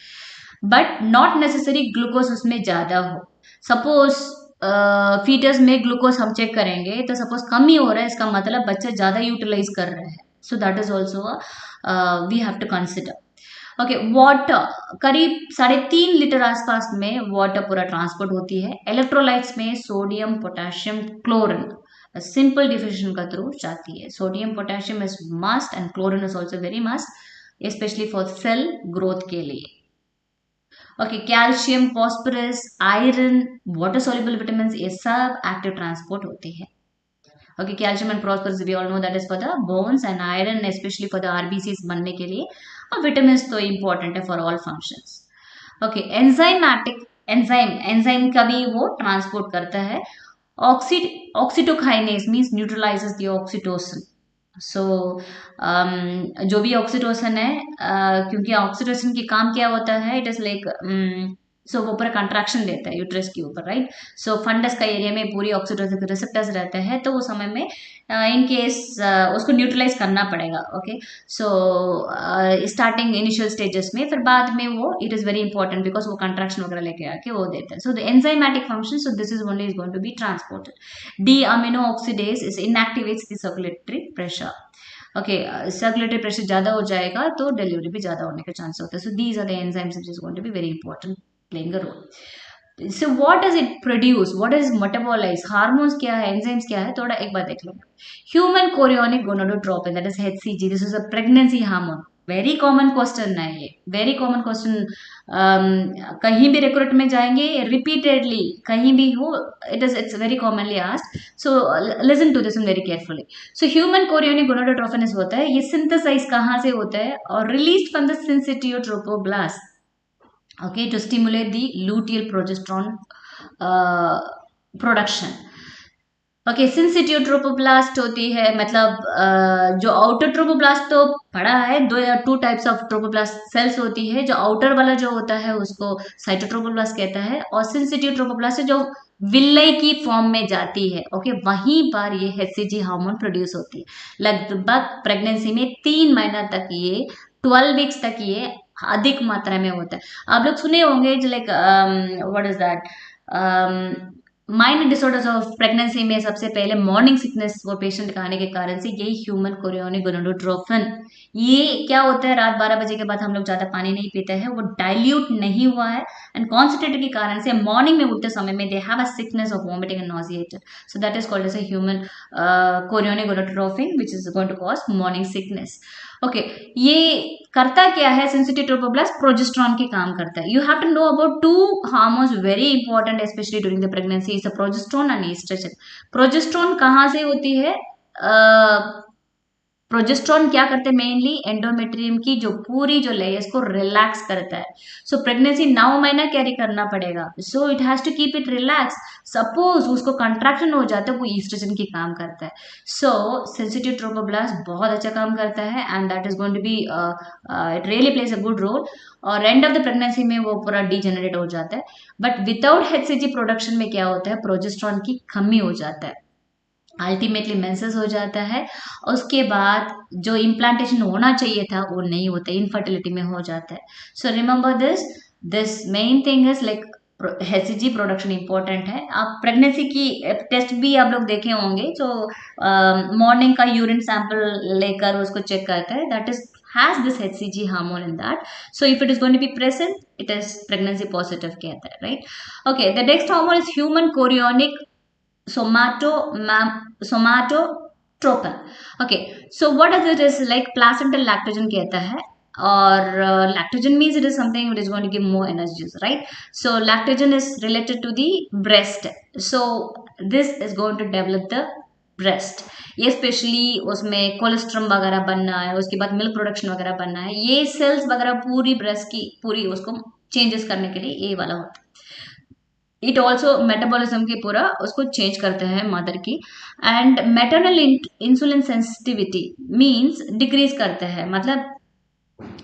बट नॉट नेसेसरी ग्लूकोज उसमें ज्यादा हो. सपोज फीटस में ग्लूकोज हम चेक करेंगे तो सपोज कम ही हो रहा है, इसका मतलब बच्चा ज्यादा यूटिलाइज कर रहा है. So that is also we have to consider. Okay, water करीब 3.5 लीटर आसपास में वाटर पूरा ट्रांसपोर्ट होती है. इलेक्ट्रोलाइट्स में sodium, potassium, chlorine simple diffusion का थ्रू जाती है. Sodium potassium is must and chlorine is also very must, specially for cell growth के लिए. Okay, calcium, phosphorus, iron, water soluble vitamin, ये सब एक्टिव ट्रांसपोर्ट होते हैं. Okay, calcium and phosphorus we all know that is for the bones, and iron specially for the RBCs बनने के लिए, और विटामिन तो इंपॉर्टेंट है for all functions. Okay, enzymatic, enzyme का भी वो ट्रांसपोर्ट करता है. ऑक्सीटोकाइनेज मीन्स न्यूट्रलाइजेस द ऑक्सीटोसिन. सो जो भी ऑक्सीटोसिन है, क्योंकि ऑक्सीटोसिन की काम क्या होता है, इट इज लाइक, सो वो पूरा कंट्रैक्शन देता है यूट्रस के ऊपर, राइट. सो फंडस का एरिया में पूरी ऑक्सीटोसिन के रिसेप्टर्स रहते हैं, तो उस समय में इन केस उसको न्यूट्रलाइज करना पड़ेगा. Okay, so starting initial stages में, फिर बाद में वो it is very important because वो कंट्रैक्शन वगैरह लेके आके वो देता है. So the enzymatic function, so this is only is going to be transported. D amino oxidase is inactivates the circulatory pressure. Okay, circulatory pressure ज्यादा हो जाएगा तो डिलीवरी भी ज्यादा होने के चांस होते हैं. So these are the enzymes which is going to be very important, playing a role. So what does it produce? What does it metabolize? Hormones क्या है? Enzymes क्या है? थोड़ा एक बार देख लेंगे. Human chorionic gonadotropin, that is HCG. This is a pregnancy hormone. Very common question है ये, वेरी कॉमन क्वेश्चन. कहीं भी रिक्रूट में जाएंगे रिपीटेडली, कहीं भी हो, it's very commonly asked. So listen to this very carefully. So human chorionic gonadotropin होता है, ये सिंथेसाइज कहाँ से होता है, और release from the syncytiotrophoblast. Okay, to stimulate the luteal progesterone production. Okay, syncytiotrophoblast होती है, मतलब जो आउटर ट्रोपोब्लास्ट तो पड़ा है, दो या two types of trophoblast cells होती है. जो आउटर वाला जो होता है उसको साइटोट्रोपोब्लास्ट कहता है, और सिंसिटिव ट्रोपोब्लास्ट जो विल्लई की फॉर्म में जाती है. ओके, वहीं पर ये एचसीजी हार्मोन प्रोड्यूस होती है. लगभग प्रेगनेंसी में 3 महीना तक ये, 12 वीक्स तक ये अधिक मात्रा में होता है. आप लोग सुने होंगे like what is that, minor disorders of pregnancy में सबसे पहले मॉर्निंग सिकनेस वो पेशेंट खाने के कारण से, यही ह्यूमन कोरियोनिक गोनाडोट्रोपिन. ये क्या होता है, रात 12 बजे के बाद हम लोग ज्यादा पानी नहीं पीते हैं, वो डाइल्यूट नहीं हुआ है, एंड कॉन्सेंट्रेटेड के कारण से मॉर्निंग में उठते समय में they have a sickness of vomiting and nauseated. So that is called as a human chorionic gonadotropin which is going to cause morning sickness. Okay, ये करता क्या है, सिंसिटिव ट्रोपोब्लास्ट प्रोजेस्ट्रॉन के काम करता है. You have to know about two hormones very important specially during the pregnancy, is progesterone and estrogen. Progesterone कहाँ से होती है, प्रोजेस्ट्रॉन क्या करते हैं, मेनली एंडोमेट्रियम की जो पूरी जो लेयर्स को रिलैक्स करता है. सो प्रेगनेंसी 9 महीना कैरी करना पड़ेगा, so it has to keep it relax. Suppose उसको कंट्रैक्शन हो जाता है, वो ईस्ट्रोजन की काम करता है. सो सेंसिटिव ट्रोपोब्लास्ट बहुत अच्छा काम करता है, and that is going to be, it really plays a good role. और एंड ऑफ द प्रेगनेंसी में वो पूरा डीजेनरेट हो जाता है. बट विदाउट एचसीजी प्रोडक्शन में क्या होता है, प्रोजेस्ट्रॉन की कमी हो जाता है, अल्टीमेटली मेंसेस हो जाता है. उसके बाद जो इम्प्लांटेशन होना चाहिए था वो नहीं होता, इनफर्टिलिटी में हो जाता है. So remember this main thing is like HCG production important है. आप प्रेगनेंसी की टेस्ट भी आप लोग देखे होंगे, जो मॉर्निंग का यूरिन सैंपल लेकर उसको चेक करता है, that is has this HCG hormone in that. So if it is going to be present, it is pregnancy positive कहता है, right? Okay, the next hormone is human chorionic somatotropin. Okay, so what is it is like placental lactogen कहता है, और lactogen means it is something which is going to give more energy, right? So lactogen is related to the breast, so this is going to develop the breast. ये specially उसमें colostrum वगैरह बनना है, उसके बाद मिल्क प्रोडक्शन वगैरह बनना है, ये सेल्स वगैरह पूरी ब्रेस्ट की पूरी उसको चेंजेस करने के लिए ये वाला होता है. इट ऑल्सो मेटाबॉलिज्म के पूरा उसको चेंज करते हैं मदर की. And maternal insulin sensitivity means decrease करते हैं, मतलब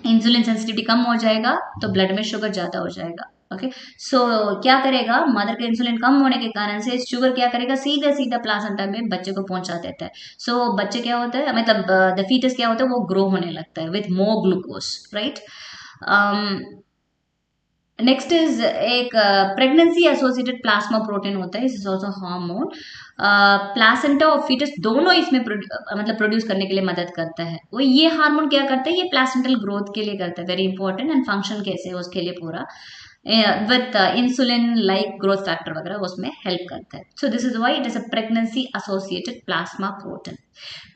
इंसुलिन सेंसिटिविटी कम हो जाएगा तो ब्लड में शुगर ज्यादा हो जाएगा. ओके, सो क्या करेगा, मदर का इंसुलिन कम होने के कारण से शुगर क्या करेगा, सीधा सीधा प्लासेंटा में बच्चे को पहुंचा देता है. सो बच्चे क्या होता है, मतलब द फीटस क्या होता है, वो ग्रो होने लगता है with more glucose, right. Next is एक प्रेगनेंसी एसोसिएटेड प्लाज्मा प्रोटीन होता है, इज ऑल्सो हार्मोन. प्लासेंटा और फीटस दोनों इसमें मतलब प्रोड्यूस करने के लिए मदद करता है. वो ये हार्मोन क्या करता है, ये प्लासेंटल ग्रोथ के लिए करता है, वेरी इंपॉर्टेंट. एंड फंक्शन कैसे है उसके लिए पूरा. With insulin like growth factor वगैरह उसमें हेल्प करता है. So this is why it is a pregnancy associated plasma protein.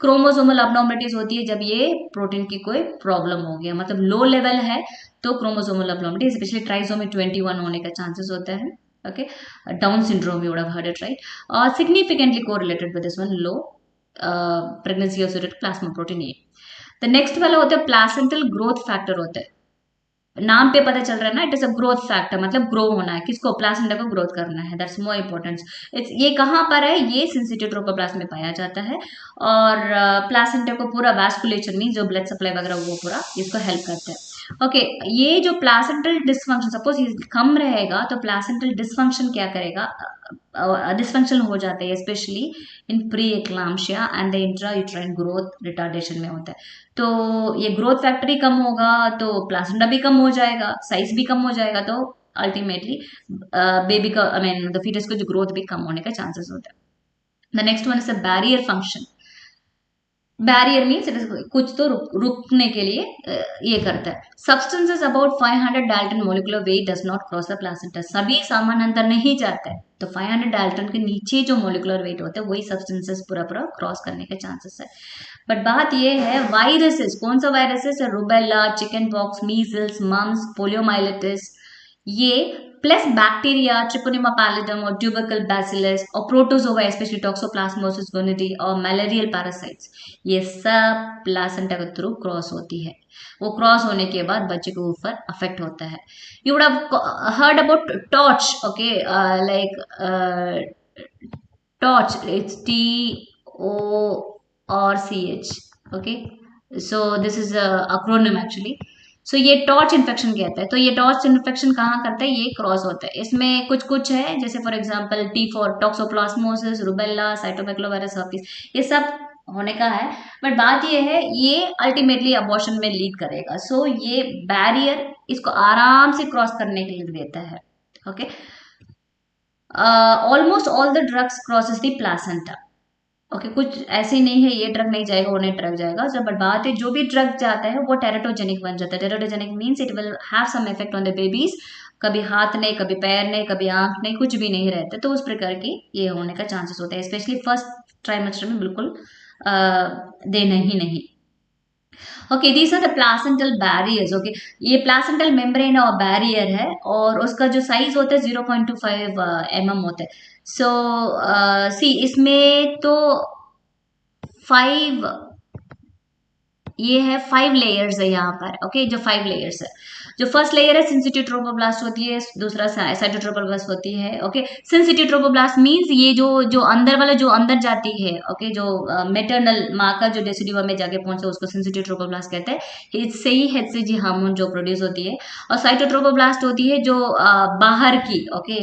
Chromosomal abnormalities होती है जब ये प्रोटीन की कोई प्रॉब्लम हो गया, मतलब लो लेवल है तो क्रोमोसोमल अबनॉर्मलिटी, स्पेशली ट्राइसोमी 21 होने का चांसेस होता है. Okay, Down syndrome you would have heard it right, और significantly correlated with this one low pregnancy associated plasma protein A. The next वाला होता है प्लासेंटल ग्रोथ फैक्टर होता है. नाम पे पता चल रहा है ना, it is a growth factor, मतलब ग्रो होना है, किसको, प्लासेंटा को ग्रोथ करना है. That's more important. इट्स ये कहाँ पर है, ये सिंसिटिव ट्रोपोप्लास्ट में पाया जाता है, और प्लासेंटा को पूरा वैस्कुलेचर मीन जो ब्लड सप्लाई वगैरह वो पूरा इसको हेल्प करता है. ओके, ये जो प्लासेंटल डिस्फंक्शन सपोज कम रहेगा तो प्लासेंटल डिस्फंक्शन क्या करेगा, डिस्फंक्शन हो जाता है, specially in pre eclampsia and the intrauterine growth retardation में होता है. तो ये ग्रोथ फैक्टर ही कम होगा तो प्लासेंटा भी कम हो जाएगा, साइज भी कम हो जाएगा, तो अल्टीमेटली बेबी का आई मीन द फीटस को जो ग्रोथ भी कम होने का चांसेस होता है. The next one is a barrier function. Barrier means it is कुछ तो रुकने के लिए ये करता है. Substances about 500 Dalton molecular weight does not cross the placenta. सभी समानांतर नहीं जाता है, तो 500 डाल्टन के नीचे जो मोलिकुलर वेट होता है वही सब्सटेंसेस पूरा पूरा क्रॉस करने का चांसेस है. बट बात ये है वायरसेस, कौन सा वायरसेस है, rubella, chicken pox, measles, mumps, poliomyelitis, ये प्लस बैक्टीरिया ट्रिपोनिमा पैलिडम और ट्यूबरकल बैसिलस और प्रोटोजोआ स्पेशली टॉक्सोप्लाज्मोसिस गोनिडी और मलेरियल पैरासाइट्स, ये सब प्लासेंटा के थ्रू क्रॉस होती है. वो क्रॉस होने के बाद बच्चे के ऊपर अफेक्ट होता है. You would have heard about TORCH. Okay, like TORCH, it's TORCH. Okay, so this is acronym actually. So ये टॉर्च इन्फेक्शन कहता है. तो ये टॉर्च इन्फेक्शन कहाँ करता है, ये क्रॉस होता है. इसमें कुछ कुछ है, जैसे for example T4 toxoplasmosis, rubella, cytomegalovirus herpes, ये सब होने का है. बट बात ये है ये अल्टीमेटली अबॉर्शन में लीड करेगा. सो ये बैरियर इसको आराम से क्रॉस करने के लिए देता है. Okay, almost all the drugs crosses the placenta. Okay, कुछ ऐसे नहीं है ये ड्रग नहीं जाएगा वो नहीं ड्रग जाएगा. जब बट बात है जो भी ड्रग जाता है वो टेराटोजेनिक बन जाता है. Teratogenic means it will have some effect on the babies. कभी हाथ नहीं, कभी पैर नहीं, कभी आंख नहीं, कुछ भी नहीं रहता. तो उस प्रकार की ये होने का चांसेस होता है, स्पेशली फर्स्ट ट्राइमेस्टर में बिल्कुल देना ही नहीं. Okay, these are the placental barriers. Okay, ये प्लासेंटल मेम्ब्रेन और बैरियर है और उसका जो साइज होता है 0.25 mm होता है. सो सी इसमें तो 5 ये है 5 लेयर्स है यहाँ पर. ओके, जो 5 लेयर्स है, जो फर्स्ट लेयर है सिंसिटिव ट्रोपोब्लास्ट होती है, दूसरा साइटोट्रोपोब्लास्ट होती है. ओके, सिंसिटिव ट्रोपोब्लास्ट मींस ये जो जो अंदर वाला जो अंदर जाती है. ओके, जो मेटरनल माँ का जो डेसिडुआ में जाके पहुंचे उसको सिंसिटिव ट्रोपोब्लास्ट कहते हैं. इससे ही HCG हार्मोन जो प्रोड्यूस होती है. और साइटोट्रोपोब्लास्ट होती है जो बाहर की, ओके,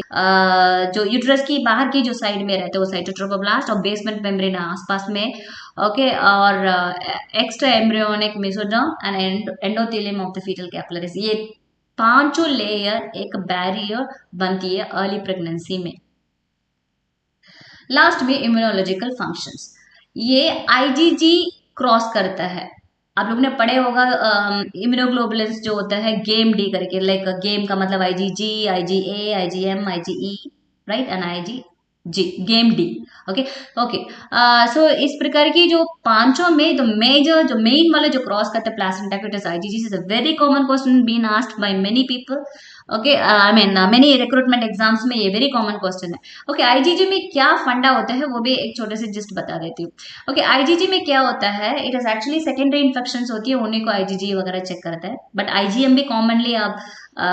जो यूट्रस की बाहर की जो साइड में रहते हैं वो साइटोट्रोपोब्लास्ट, और बेसमेंट मेम्ब्रेन आसपास में. ओके, और extra embryonic mesoderm and endothelium of the fetal capillaries, ये पांचों लेयर एक बैरियर बनती है अर्ली प्रेगनेंसी में. लास्ट में इम्यूनोलॉजिकल फंक्शंस, ये IgG क्रॉस करता है. आप लोग ने पढ़े होगा इम्यूनोग्लोबुलिन्स जो होता है गेम डी करके, लाइक गेम का मतलब IgG, IgA, IgM, IgE, right, and IgG, game D. Okay okay, so इस प्रकार की जो पांचों में द मेजर जो मेन वाले जो क्रॉस करते हैं प्लासेंटा को, it is IgG. Is a very common question been asked by many people. Okay, I mean many recruitment exams में ये वेरी कॉमन क्वेश्चन है. ओके, IgG में क्या फंडा होता है वो भी एक छोटे से जिस्ट बता देती हूँ. ओके, IgG में क्या होता है, it is actually secondary infection होती है उन्हीं को IgG वगैरह चेक करता है. बट IgM भी कॉमनली आप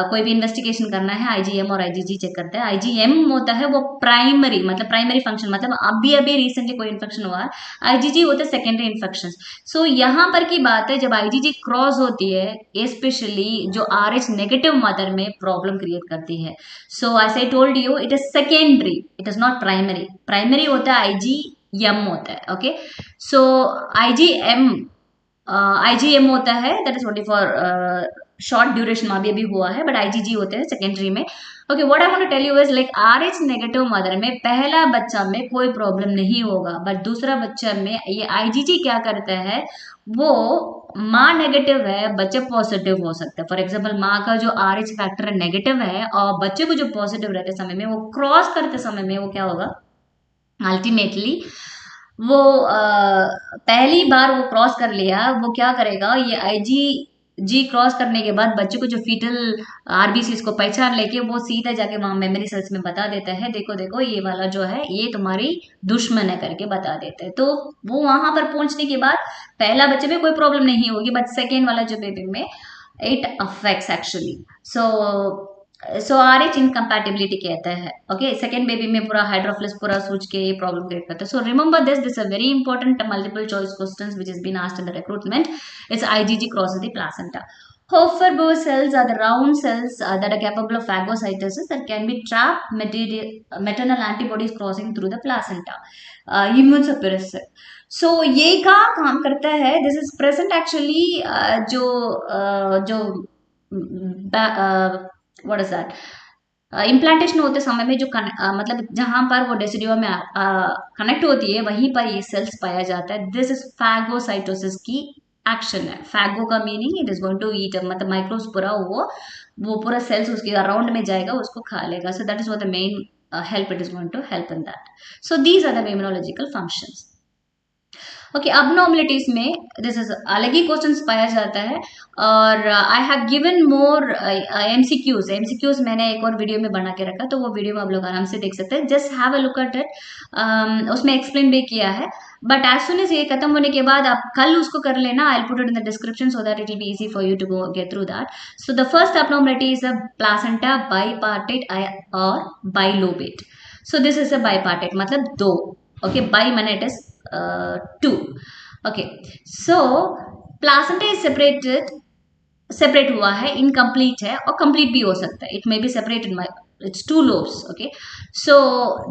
कोई भी इन्वेस्टिगेशन करना है IgM और IgG चेक करता है. IgM होता है वो प्राइमरी, मतलब प्राइमरी फंक्शन, मतलब अभी अभी रिसेंटली कोई इन्फेक्शन हुआ है. IgG होता है सेकेंडरी इन्फेक्शन. सो यहाँ पर की बात है जब IgG क्रॉस होती है स्पेशली जो RH नेगेटिव मदर में प्रॉब्लम क्रिएट करती है. So as I told you it is secondary, it is not primary. Primary होता है IgM होता है. ओके, सो IgM होता है that is only for short duration में, अभी अभी हुआ है. बट IgG होते हैं सेकेंडरी में. Okay, what I want to tell you is like RH negative mother में पहला बच्चा में कोई प्रॉब्लम नहीं होगा, बट दूसरा बच्चा में ये IgG क्या करता है, वो माँ नेगेटिव है, बच्चे पॉजिटिव हो सकते हैं। फॉर एग्जाम्पल माँ का जो RH फैक्टर नेगेटिव है और बच्चे को जो पॉजिटिव रहते समय में, वो क्रॉस करते समय में वो क्या होगा, अल्टीमेटली वो पहली बार वो क्रॉस कर लिया, वो क्या करेगा, ये IgG क्रॉस करने के बाद बच्चे को जो फीटल RBCs को पहचान लेके वो सीधा जाके वहां मेमोरी सेल्स में बता देता है, देखो देखो ये वाला जो है ये तुम्हारी दुश्मन है करके बता देते हैं। तो वो वहां पर पहुंचने के बाद पहला बच्चे में कोई प्रॉब्लम नहीं होगी, बट सेकेंड वाला जो बेबी में it affects actually. So RH incompatibility कहता है। ओके, सेकेंड बेबी में पूरा हाइड्रोफ्लिस पूरा सूझ के ये प्रॉब्लम क्रिएट करता है। So remember this a very important multiple choice questions which has been asked in the recruitment. It's IgG crosses the placenta. Hofer-Boer cells are the round cells that are capable of phagocytosis that can be trapped maternal antibodies crossing through the placenta. Immune suppressor. सो ये का काम करता है, this is present actually जो what is that, implantation होते समय में जो मतलब जहां पर वो डेसिडियो में कनेक्ट होती है वहीं पर ये सेल्स पाया जाता है। दिस इज फैगोसाइटोसिस की एक्शन है। फैगो का meaning it is going to eat, मतलब माइक्रोब्स पूरा वो पूरा सेल्स उसके अराउंड में जाएगा, उसको खा लेगा। सो that is what the main help it is going to help in that. So these are the immunological functions. Okay, abnormalities में दिस इज अलग ही क्वेश्चन पाया जाता है, और I have given more MCQs मैंने एक और वीडियो में बना के रखा, तो वो वीडियो में आप लोग आराम से देख सकते हैं। Just have a look at it, उसमें एक्सप्लेन भी किया है, बट एज सुन एज ये खत्म होने के बाद आप कल उसको कर लेना। I put it in the description so that it will be easy for you to go get through that. So the first abnormality is a placenta bipartite और bilobate. So this is a bipartite मतलब दो। Okay, by माने it is 2. Okay, so placenta is separate हुआ है, incomplete है और complete भी हो सकता है। It may be separated, it's 2 lobes. Okay, so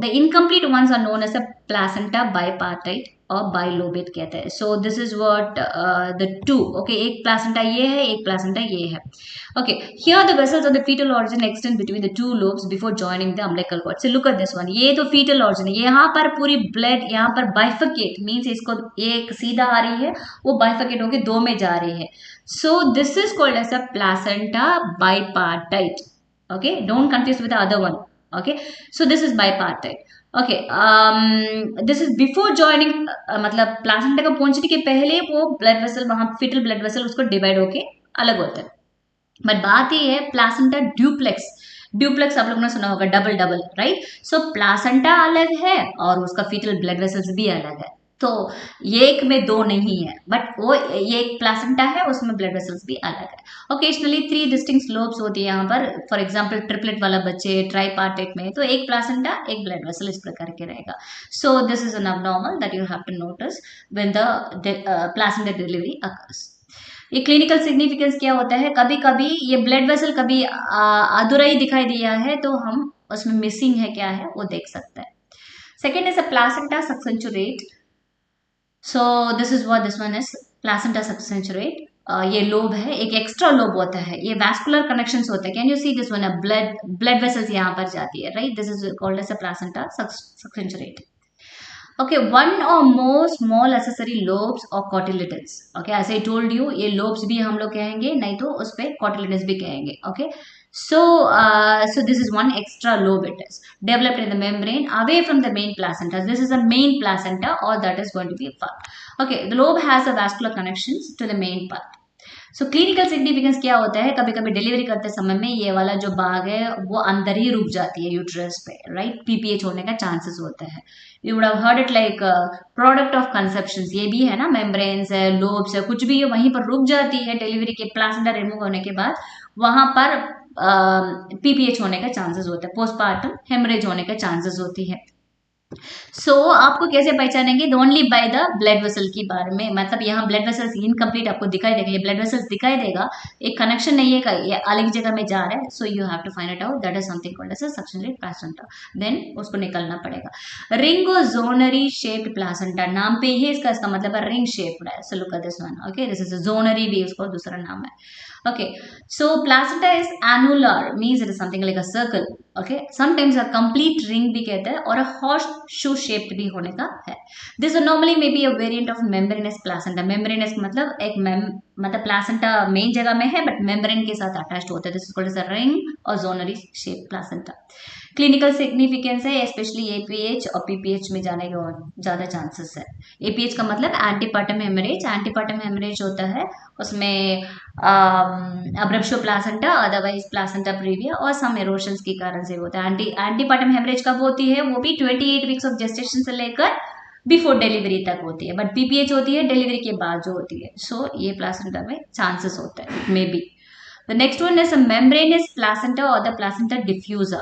the incomplete ones are known as a placenta bipartite और bilobate कहते हैं। So this is what the two. Okay, एक placenta ये है, एक placenta ये है। Okay, here the vessels of the fetal origin extend between the two lobes before joining the umbilical cord. So look at this one, ये तो fetal origin है, यहाँ पर पूरी blood यहाँ पर bifurcate means इसको एक सीधा आ रही है, वो bifurcate होके दो में जा रही है। So this is called as a placenta bipartite. Okay, don't confuse with the other one. Okay, so this is bipartite. Okay, this is before joining, मतलब प्लासेंटा का पहुंचने के पहले वो ब्लड वेसल, वहां फीटल ब्लड वेसल उसको divide होके अलग होता है। बट बात ये है प्लासेंटा ड्यूप्लेक्स आप लोगों ने सुना होगा, डबल, राइट। सो प्लासेंटा अलग है और उसका फीटल ब्लड वेसल्स भी अलग है, तो ये एक में दो नहीं है, बट वो ये एक प्लासेंटा है, उसमें ब्लड वेसल्स भी अलग है। ओकेजनली 3 डिस्टिंक्ट लोब्स होती है यहाँ पर। फॉर एग्जांपल ट्रिपलेट वाला बच्चे ट्राइपार्टेट में तो एक प्लासेंटा एक ब्लड वेसल इस प्रकार के रहेगा। So this is an abnormal that you have to notice when the placenta delivery occurs. ये क्लिनिकल सिग्निफिकेंस क्या होता है, कभी कभी ये ब्लड वेसल कभी अधूरा ही दिखाई दिया है तो हम उसमें मिसिंग है क्या है वो देख सकते हैं। Second is a placenta succenturiate. So this is what this one is, placenta succenturiate. ये लोब है, एक एक्स्ट्रा लोब होता है, ये वैस्कुलर कनेक्शंस होते हैं। Can you see this one, blood vessels यहाँ पर जाती है, right. This is called as a placenta succenturiate. Okay, one or more small accessory lobes or cotyledons. Okay, as I told you, ये lobes भी हम लोग कहेंगे, नहीं तो उस पे cotyledons भी कहेंगे। Okay, so this is one extra lobe it is developed in the membrane away from the main placenta. This is a main placenta or that is going to be a part. Okay, the lobe has a vascular connections to the main part. So clinical significance क्या होता है, कभी कभी delivery करते समय में ये वाला जो भाग है वो अंदर ही रुक जाती है यूट्रस पे, राइट। PPH होने का चांसेस होता है। You would have heard it like product of conception, ये भी है ना, मेम्ब्रेन्स है, लोब्स है, कुछ भी है वहीं पर रुक जाती है डिलीवरी के, प्लासेंटा रिमूव होने के बाद वहां पर PPH होने का चांसेस होता है, पोस्टपार्टम हेमरेज होने का चांसेस होती है। सो आपको कैसे पहचानेंगे, only by the blood vessel के बारे में, मतलब यहाँ ब्लड वेसल्स इनकम्प्लीट आपको दिखाई देगा, ये ब्लड वेसल्स दिखाई देगा, एक कनेक्शन नहीं है, ये अलग जगह में जा रहा है। So you have to find it out, that is something called as a succenturiate placenta, then उसको निकलना पड़ेगा। रिंगोजोनरी शेप्ड प्लासेंटा, नाम पे ही इसका मतलब है रिंग शेप्ड है। So look at this one, okay, this is जोनरी भी उसको दूसरा नाम है। Okay, so placenta is annular, means it is something like a circle. Okay, sometimes a complete ring भी कहते हैं और अ हॉर्स शू शेप्ड भी होने का है। This normally may be a variant of membranes placenta. Membranes मतलब मतलब प्लासेंटा मेन जगह में है बट मेम्ब्रेन के साथ अटैच्ड होता है। This is called as a ring और zonary shape placenta. Clinical significance है स्पेशली एपीएच और पीपीएच में जाने के और ज्यादा चांसेस है। एपीएच का मतलब एंटीपार्टम हेमरेज। एंटीपार्टम हेमरेज होता है उसमें अब्रप्शो प्लासेंटा अदरवाइज प्लासेंटा प्रीविया और सम एरोशंस के कारण से होता है। एंटीपार्टम हेमरेज कब होती है? वो भी 28 वीक्स ऑफ जेस्टेशन से लेकर बिफोर डिलीवरी तक होती है, बट पीपीएच होती है डिलीवरी के बाद जो होती है। सो ये प्लासेंटा में चांसेस होता है, may be. The next one is a membranous placenta or the placenta diffusa.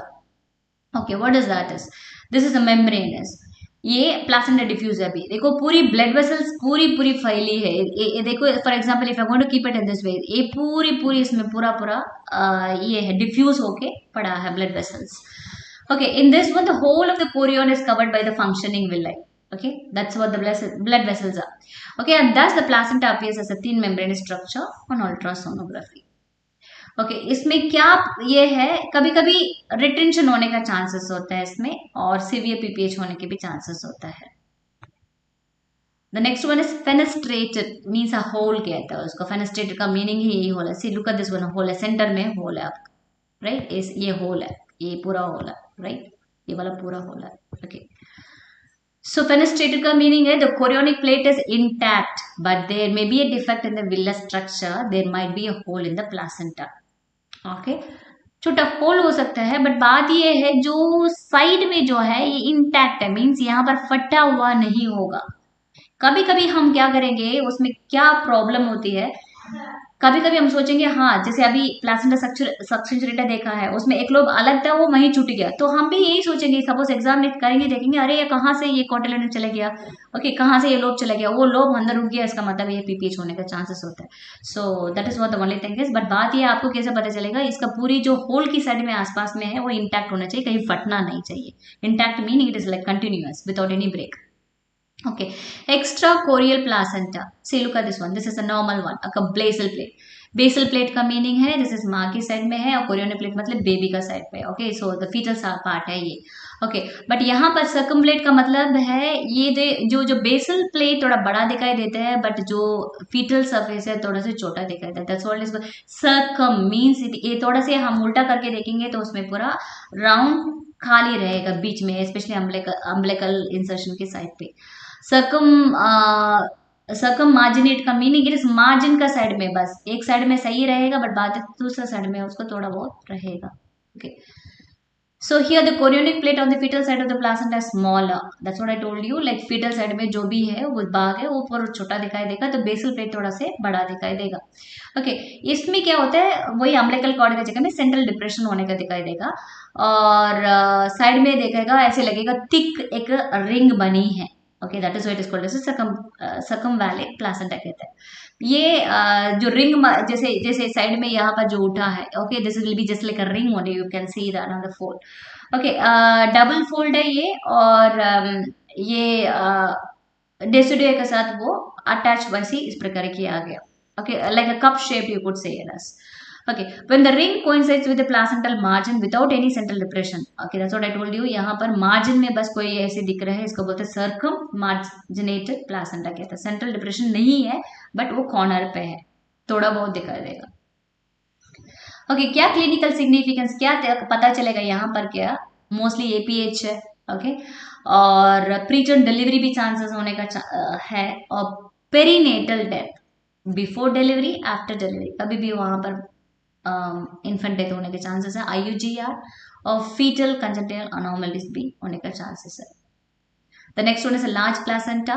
Okay, what does that is? This is a membranous. ये प्लासेंटा डिफ्यूज है। अभी देखो पूरी ब्लड वेसल्स पूरी पूरी फैली है। ये देखो for example if I want to keep it in this way, ये पूरी पूरी इसमें पूरा पूरा ये है डिफ्यूज होके पड़ा है blood vessels. Okay, in this one the whole of the chorion is covered by the functioning villi. Okay, that's what the blood vessels are. Okay, and thus the placenta appears as a thin membrane structure on ultrasonography. Okay इसमें क्या ये है, कभी कभी retention होने का chances होता है इसमें और सीवियर पीपीएच होने के भी चांसेस होता है। The next one is fenestrated means a hole कहता है उसको। फेनेस्ट्रेटेड का मीनिंग ही यही होल है। See look at this one, hole है सेंटर में, होल है आपका, राइट। इस ये होल है, ये पूरा होल है, राइट, ये वाला पूरा होल है। ओके सो फेनेस्ट्रेटेड का मीनिंग है the chorionic plate is intact but there may be a defect in the villa structure, there might be a hole in the placenta. Okay छोटा hole हो सकता है बट बात ये है जो साइड में जो है ये इंटैक्ट है, मीन्स यहाँ पर फटा हुआ नहीं होगा। कभी कभी हम क्या करेंगे, उसमें क्या प्रॉब्लम होती है, कभी कभी हम सोचेंगे हाँ जैसे अभी प्लासेंटा सक्सेंचुरेटा देखा है उसमें एक लोब अलग था वो वहीं छूट गया, तो हम भी यही सोचेंगे, सपोज एग्जाम में करेंगे देखेंगे अरे ये कहाँ से ये कॉन्टिलेंट चला गया, ओके कहाँ से ये लोब चला गया, वो लोब अंदर रुक गया, इसका मतलब ये पीपीएच होने का चांसेस होता है। So that is what the only thing is, but बात ये आपको कैसे पता चलेगा, इसका पूरी जो होल की साइड में आसपास में है वो इंटैक्ट होना चाहिए, कहीं फटना नहीं चाहिए। Intact meaning it is like continuous without any break. Okay, extrachorial placenta. See, look at this one. This is a normal one, a basal plate. Basal plate का मीनिंग है दिस इज माँ की साइड में है और chorionic plate मतलब baby का side पे। Okay so the fetal part है ये। ओके बट यहाँ पर सर्कमप्लेट का मतलब है ये जो बेसल प्लेट थोड़ा बड़ा दिखाई देता है बट जो फीटल सरफेस है थोड़ा सा छोटा दिखाई देता है। That's what is circum means, ये थोड़ा से हम उल्टा करके देखेंगे तो उसमें पूरा राउंड खाली रहेगा बीच में, स्पेशली अम्बलिकल इंसर्शन के साइड पे। सर्कम सर्कम मार्जिनेट का मीनिंग इस मार्जिन का साइड में, बस एक साइड में सही रहेगा बट बात दूसरा साइड में उसको थोड़ा बहुत रहेगा। Okay so here the chorionic plate on the fetal side of the placenta smaller, that's what I told you, like fetal side में जो भी है वो भाग है वो पूरा छोटा दिखाई देगा, तो बेसल प्लेट थोड़ा से बड़ा दिखाई देगा। ओके इसमें क्या होता है वही अम्बलिकल कॉर्ड की जगह में सेंट्रल डिप्रेशन होने का दिखाई देगा और साइड में देखेगा ऐसे लगेगा थिक एक रिंग बनी है। Okay that is what is called as circumvallate placenta कहते हैं। ये जो रिंग जैसे जैसे साइड में यहाँ पर जो उठा है, okay this will be just like a ring only, you can see that on the fold. Okay double fold है ये और ये डेसिडुआ के साथ वो अटैच वैसे इस प्रकार किया गया। Okay like a cup shape you could say yes. Okay, when the ring coincides with the placental margin without any central depression. Okay, that's what I told you. यहाँ पर margin में बस कोई ऐसे दिख रहा है, इसको बोलते हैं circummarginated placenta कहते हैं। central depression नहीं है बट वो कॉर्नर पे है, थोड़ा बहुत दिखाई देगा। ओके क्या क्लिनिकल सिग्निफिकेंस क्या पता चलेगा यहाँ पर, क्या मोस्टली एपीएच है। ओके और प्रीटर्म डिलीवरी भी चांसेस होने का है और perinatal death before delivery after delivery कभी भी वहां पर इन्फेंट डेथ होने के चांसेस है। IUGR और फीटल कंजंक्टिवल अनोमलीज भी होने का चांसेस है। The next one is large placenta.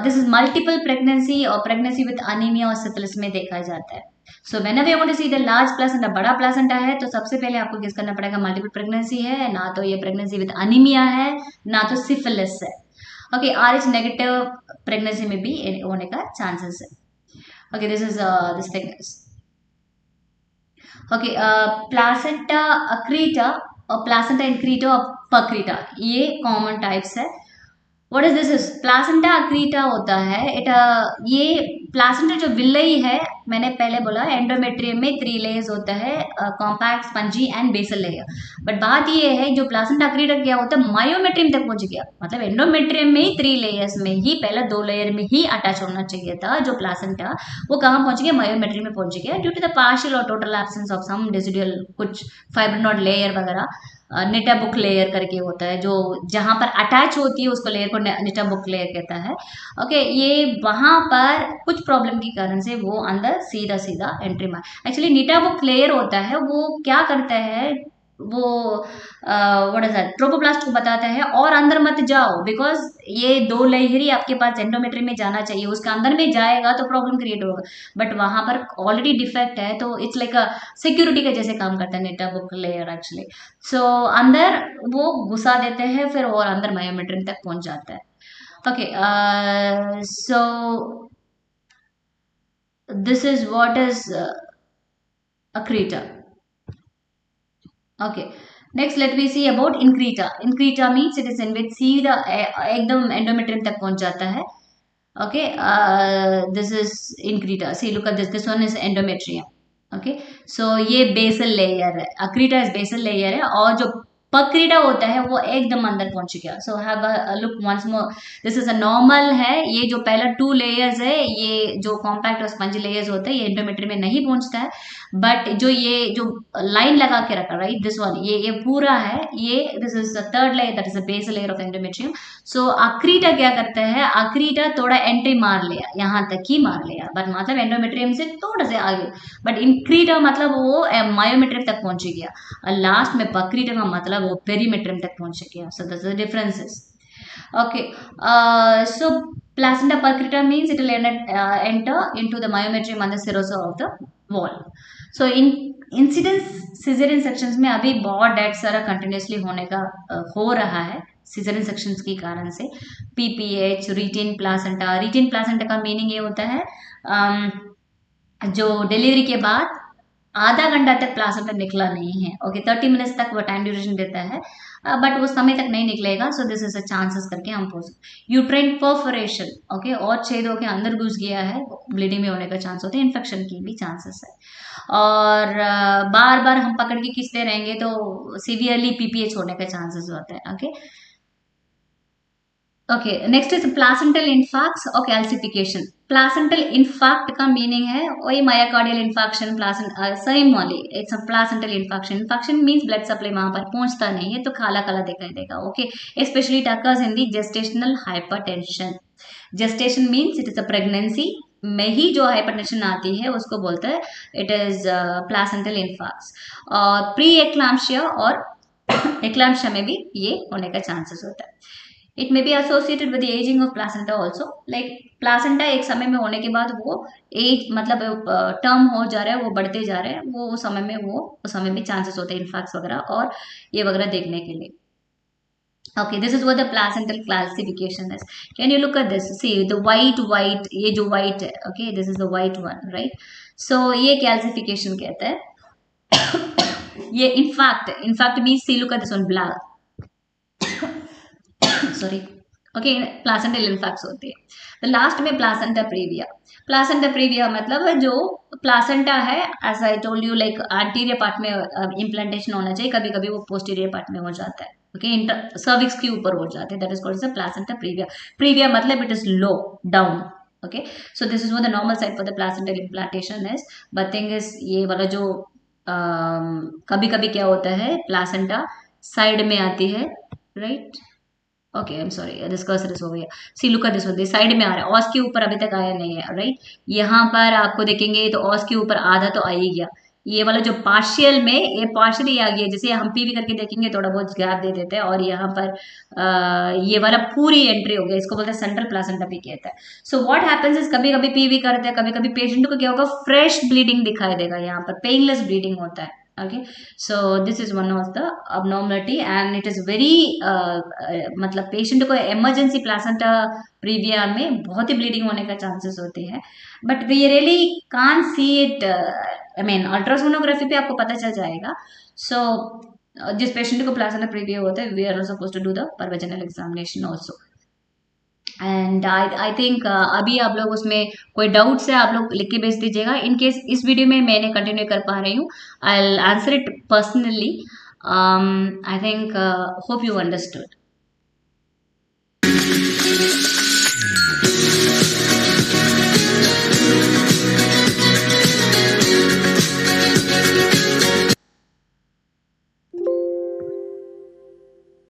This is multiple pregnancy और प्रेगनेंसी विद अनीमिया और सिफिलिस में देखा जाता है। So whenever you want to see the large placenta, बड़ा प्लासेंटा है तो सबसे पहले आपको गेस करना पड़ेगा मल्टीपल प्रेगनेंसी है, ना तो ये प्रेगनेंसी विद अनीमिया है ना तो सिफिलिस है। ओके RH नेगेटिव प्रेगनेंसी में भी होने का चांसेस है। Okay this is this thing. Okay placenta accreta और प्लासेंटा इंक्रीटा और पक्रीटा ये कॉमन टाइप्स है। What is this? Is placenta accreta होता है इट। ये प्लासेंटा जो विलई है, मैंने पहले बोला एंडोमेट्रियम में 3 लेयर्स होता है, compact, spongy and basal layer. But बात ये है जो प्लासेंटा अक्रीटा क्या होता है, मायोमेट्रियम तक पहुंच गया, मतलब एंडोमेट्रियम में ही 3 लेयर्स में ही, पहला 2 लेयर में ही अटैच होना चाहिए था जो प्लासेंटा, वो कहाँ पहुंच गया, मायोमेट्रियम में पहुंच गया ड्यू टू द पार्शियल और total absence of some residual कुछ फाइब्रोनोड लेयर वगैरह। निटाबुक लेयर करके होता है जो जहां पर अटैच होती है उसको लेयर को निटाबुक लेयर कहता है। ओके, ये वहां पर कुछ प्रॉब्लम के कारण से वो अंदर सीधा सीधा एंट्री मार। एक्चुअली निटाबुक लेयर होता है वो क्या करता है, वो व्हाट इज दैट, ट्रोपोप्लास्ट को बताता है और अंदर मत जाओ, बिकॉज ये 2 लेयर ही आपके पास एंडोमेट्री में जाना चाहिए, उसके अंदर में जाएगा तो प्रॉब्लम क्रिएट होगा। बट वहां पर ऑलरेडी डिफेक्ट है तो इट्स लाइक अ सिक्योरिटी का जैसे काम करता है निटाबुक लेयर एक्चुअली। सो अंदर वो घुसा देते हैं फिर और अंदर मायोमेट्रियम तक पहुंच जाता है। Okay, so this is what is accreta. Okay. Next, let me see about increta. Increta means it is in which सीधा एकदम endometrium तक पहुंच जाता है. Okay, this is increta. See, look at this. This one is endometrium. Okay, so ये basal layer है. Accreta is basal layer है और जो पक्रीटा होता है वो एकदम अंदर पहुंच गया। So have a look once more. This is a normal है, ये जो पहला 2 लेयर्स है, ये जो कॉम्पैक्ट और स्पंजी लेयर्स होते हैं ये एंडोमेट्रियम में नहीं पहुंचता है। बट जो ये जो लाइन लगा के रखा, राइट, दिस वन, ये पूरा है, ये this is the third layer, that is the basal layer of endometrium. So accreta क्या करता है, अक्रीटा थोड़ा एंट्री मार लिया, यहाँ तक ही मार लिया, बट मतलब एंडोमेट्रियम से थोड़ा से आगे। बट इंक्रीटा मतलब वो मायोमेट्रियम तक पहुंच गया, और लास्ट में पक्रीटा का मतलब वो पेरीमेट्रियम तक पहुंच गया। So that's the differences. Okay, so placenta percreta means it will enter into the myometrium and the serosa of the wall. So in incidence cesarean sections में अभी बहुत डेथ सारा कंटिन्यूसली होने का हो रहा है सिजरियन सेक्शंस के कारण से। PPH, retained placenta. Retained placenta का मीनिंग ये होता है जो डिलीवरी के बाद आधा घंटा तक प्लासेंटा निकला नहीं है। ओके, 30 मिनट्स तक वो टाइम ड्यूरेशन देता है, बट वो समय तक नहीं निकलेगा। सो दिस इज अ चांसेस करके हम पूछ। यूट्राइन परफोरेशन, ओके, और छेदों के अंदर घुस गया है, ब्लीडिंग में होने का चांस होता है, इन्फेक्शन की भी चांसेस है। और बार बार हम पकड़ के खींचते रहेंगे तो सीवियरली पीपीएच होने का चांसेस होता है। Okay, okay, next is placental infarcts और कैल्सिफिकेशन। प्लासेंटल इन्फाक्ट का मीनिंग है वही मायोकार्डियल इन्फाक्शन, सेम वाली, it's a placental infarction. Infarction means blood supply वहां पर पहुंचता नहीं है तो काला काला दिखाई देगा। Okay, specially it occurs in the gestational hypertension. Gestation means it is a pregnancy में ही जो हाइपरटेंशन आती है उसको बोलते हैं इट इज प्लासेंटल इन्फाक्ट्स। और प्री एक्लाम्शिया और एक्लाम्शिया में भी ये होने का चांसेस होता है। It may be associated with ageing of placenta also, like placenta एक समय में होने के बाद वो एज मतलब टर्म हो जा रहा है, वो बढ़ते जा रहे हैं, वो समय में उस समय में चांसेस होते हैं इन्फेक्ट्स वगैरह और ये वगैरह देखने के लिए। Okay, this is what the placental classification is. Can you look at this? See the white, ये जो white है, okay, this is the white one, right? So ये calcification कहता है। ये in fact means, see, look at this one, black, sorry. Okay, placental infarcts होती है। The last में प्लासेंटा प्रीविया। प्लासेंटा प्रीविया मतलब जो प्लासेंटा है, as I told you, like anterior part में इम्प्लांटेशन होना चाहिए, कभी कभी वो पोस्टीरियर पार्ट में हो जाता है। ओके, सर्विक्स के ऊपर हो जाते हैं, that is called placenta previa. Previa मतलब it is low down. Okay, so this is what the normal side for the placental implantation is. But thing is ये वाला जो कभी कभी क्या होता है, प्लासेंटा साइड में आती है, right. Okay, I am sorry, this cursor is हो गया। See look at this one, side में आ रहा है, ऑस के ऊपर अभी तक आया नहीं है, राइट। यहाँ पर आपको देखेंगे तो ऑस के ऊपर आधा तो आ ही गया। ये वाला जो पार्शियल में, ये पार्शियली आ गया, जैसे हम पीवी करके देखेंगे थोड़ा बहुत गैप दे देते हैं, और यहाँ पर ये वाला पूरी एंट्री हो गया, इसको बोलते हैं सेंट्रल प्लासेंटा भी कहता है। सो व्हाट हैपेंस इज, कभी कभी पीवी करते हैं, कभी कभी पेशेंट को क्या होगा, फ्रेश ब्लीडिंग दिखाई देगा, यहाँ पर पेनलेस ब्लीडिंग होता है। Okay, so this is one of the abnormality and it is very मतलब पेशेंट को इमरजेंसी प्लासेंटा प्रीविया में बहुत ही ब्लीडिंग होने का चांसेस होते हैं, but we really can't see it. I mean ultrasonography पे आपको पता चल जाएगा। सो जिस पेशेंट को प्लासेंटा प्रीविया होता है, we are suppose to do the per vaginal examination also. And I think अभी आप लोग उसमें कोई डाउट्स है आप लोग लिख के भेज दीजिएगा। इन केस इस वीडियो में मैंने कंटिन्यू कर पा रही हूँ, I answer it personally. I think hope you understood.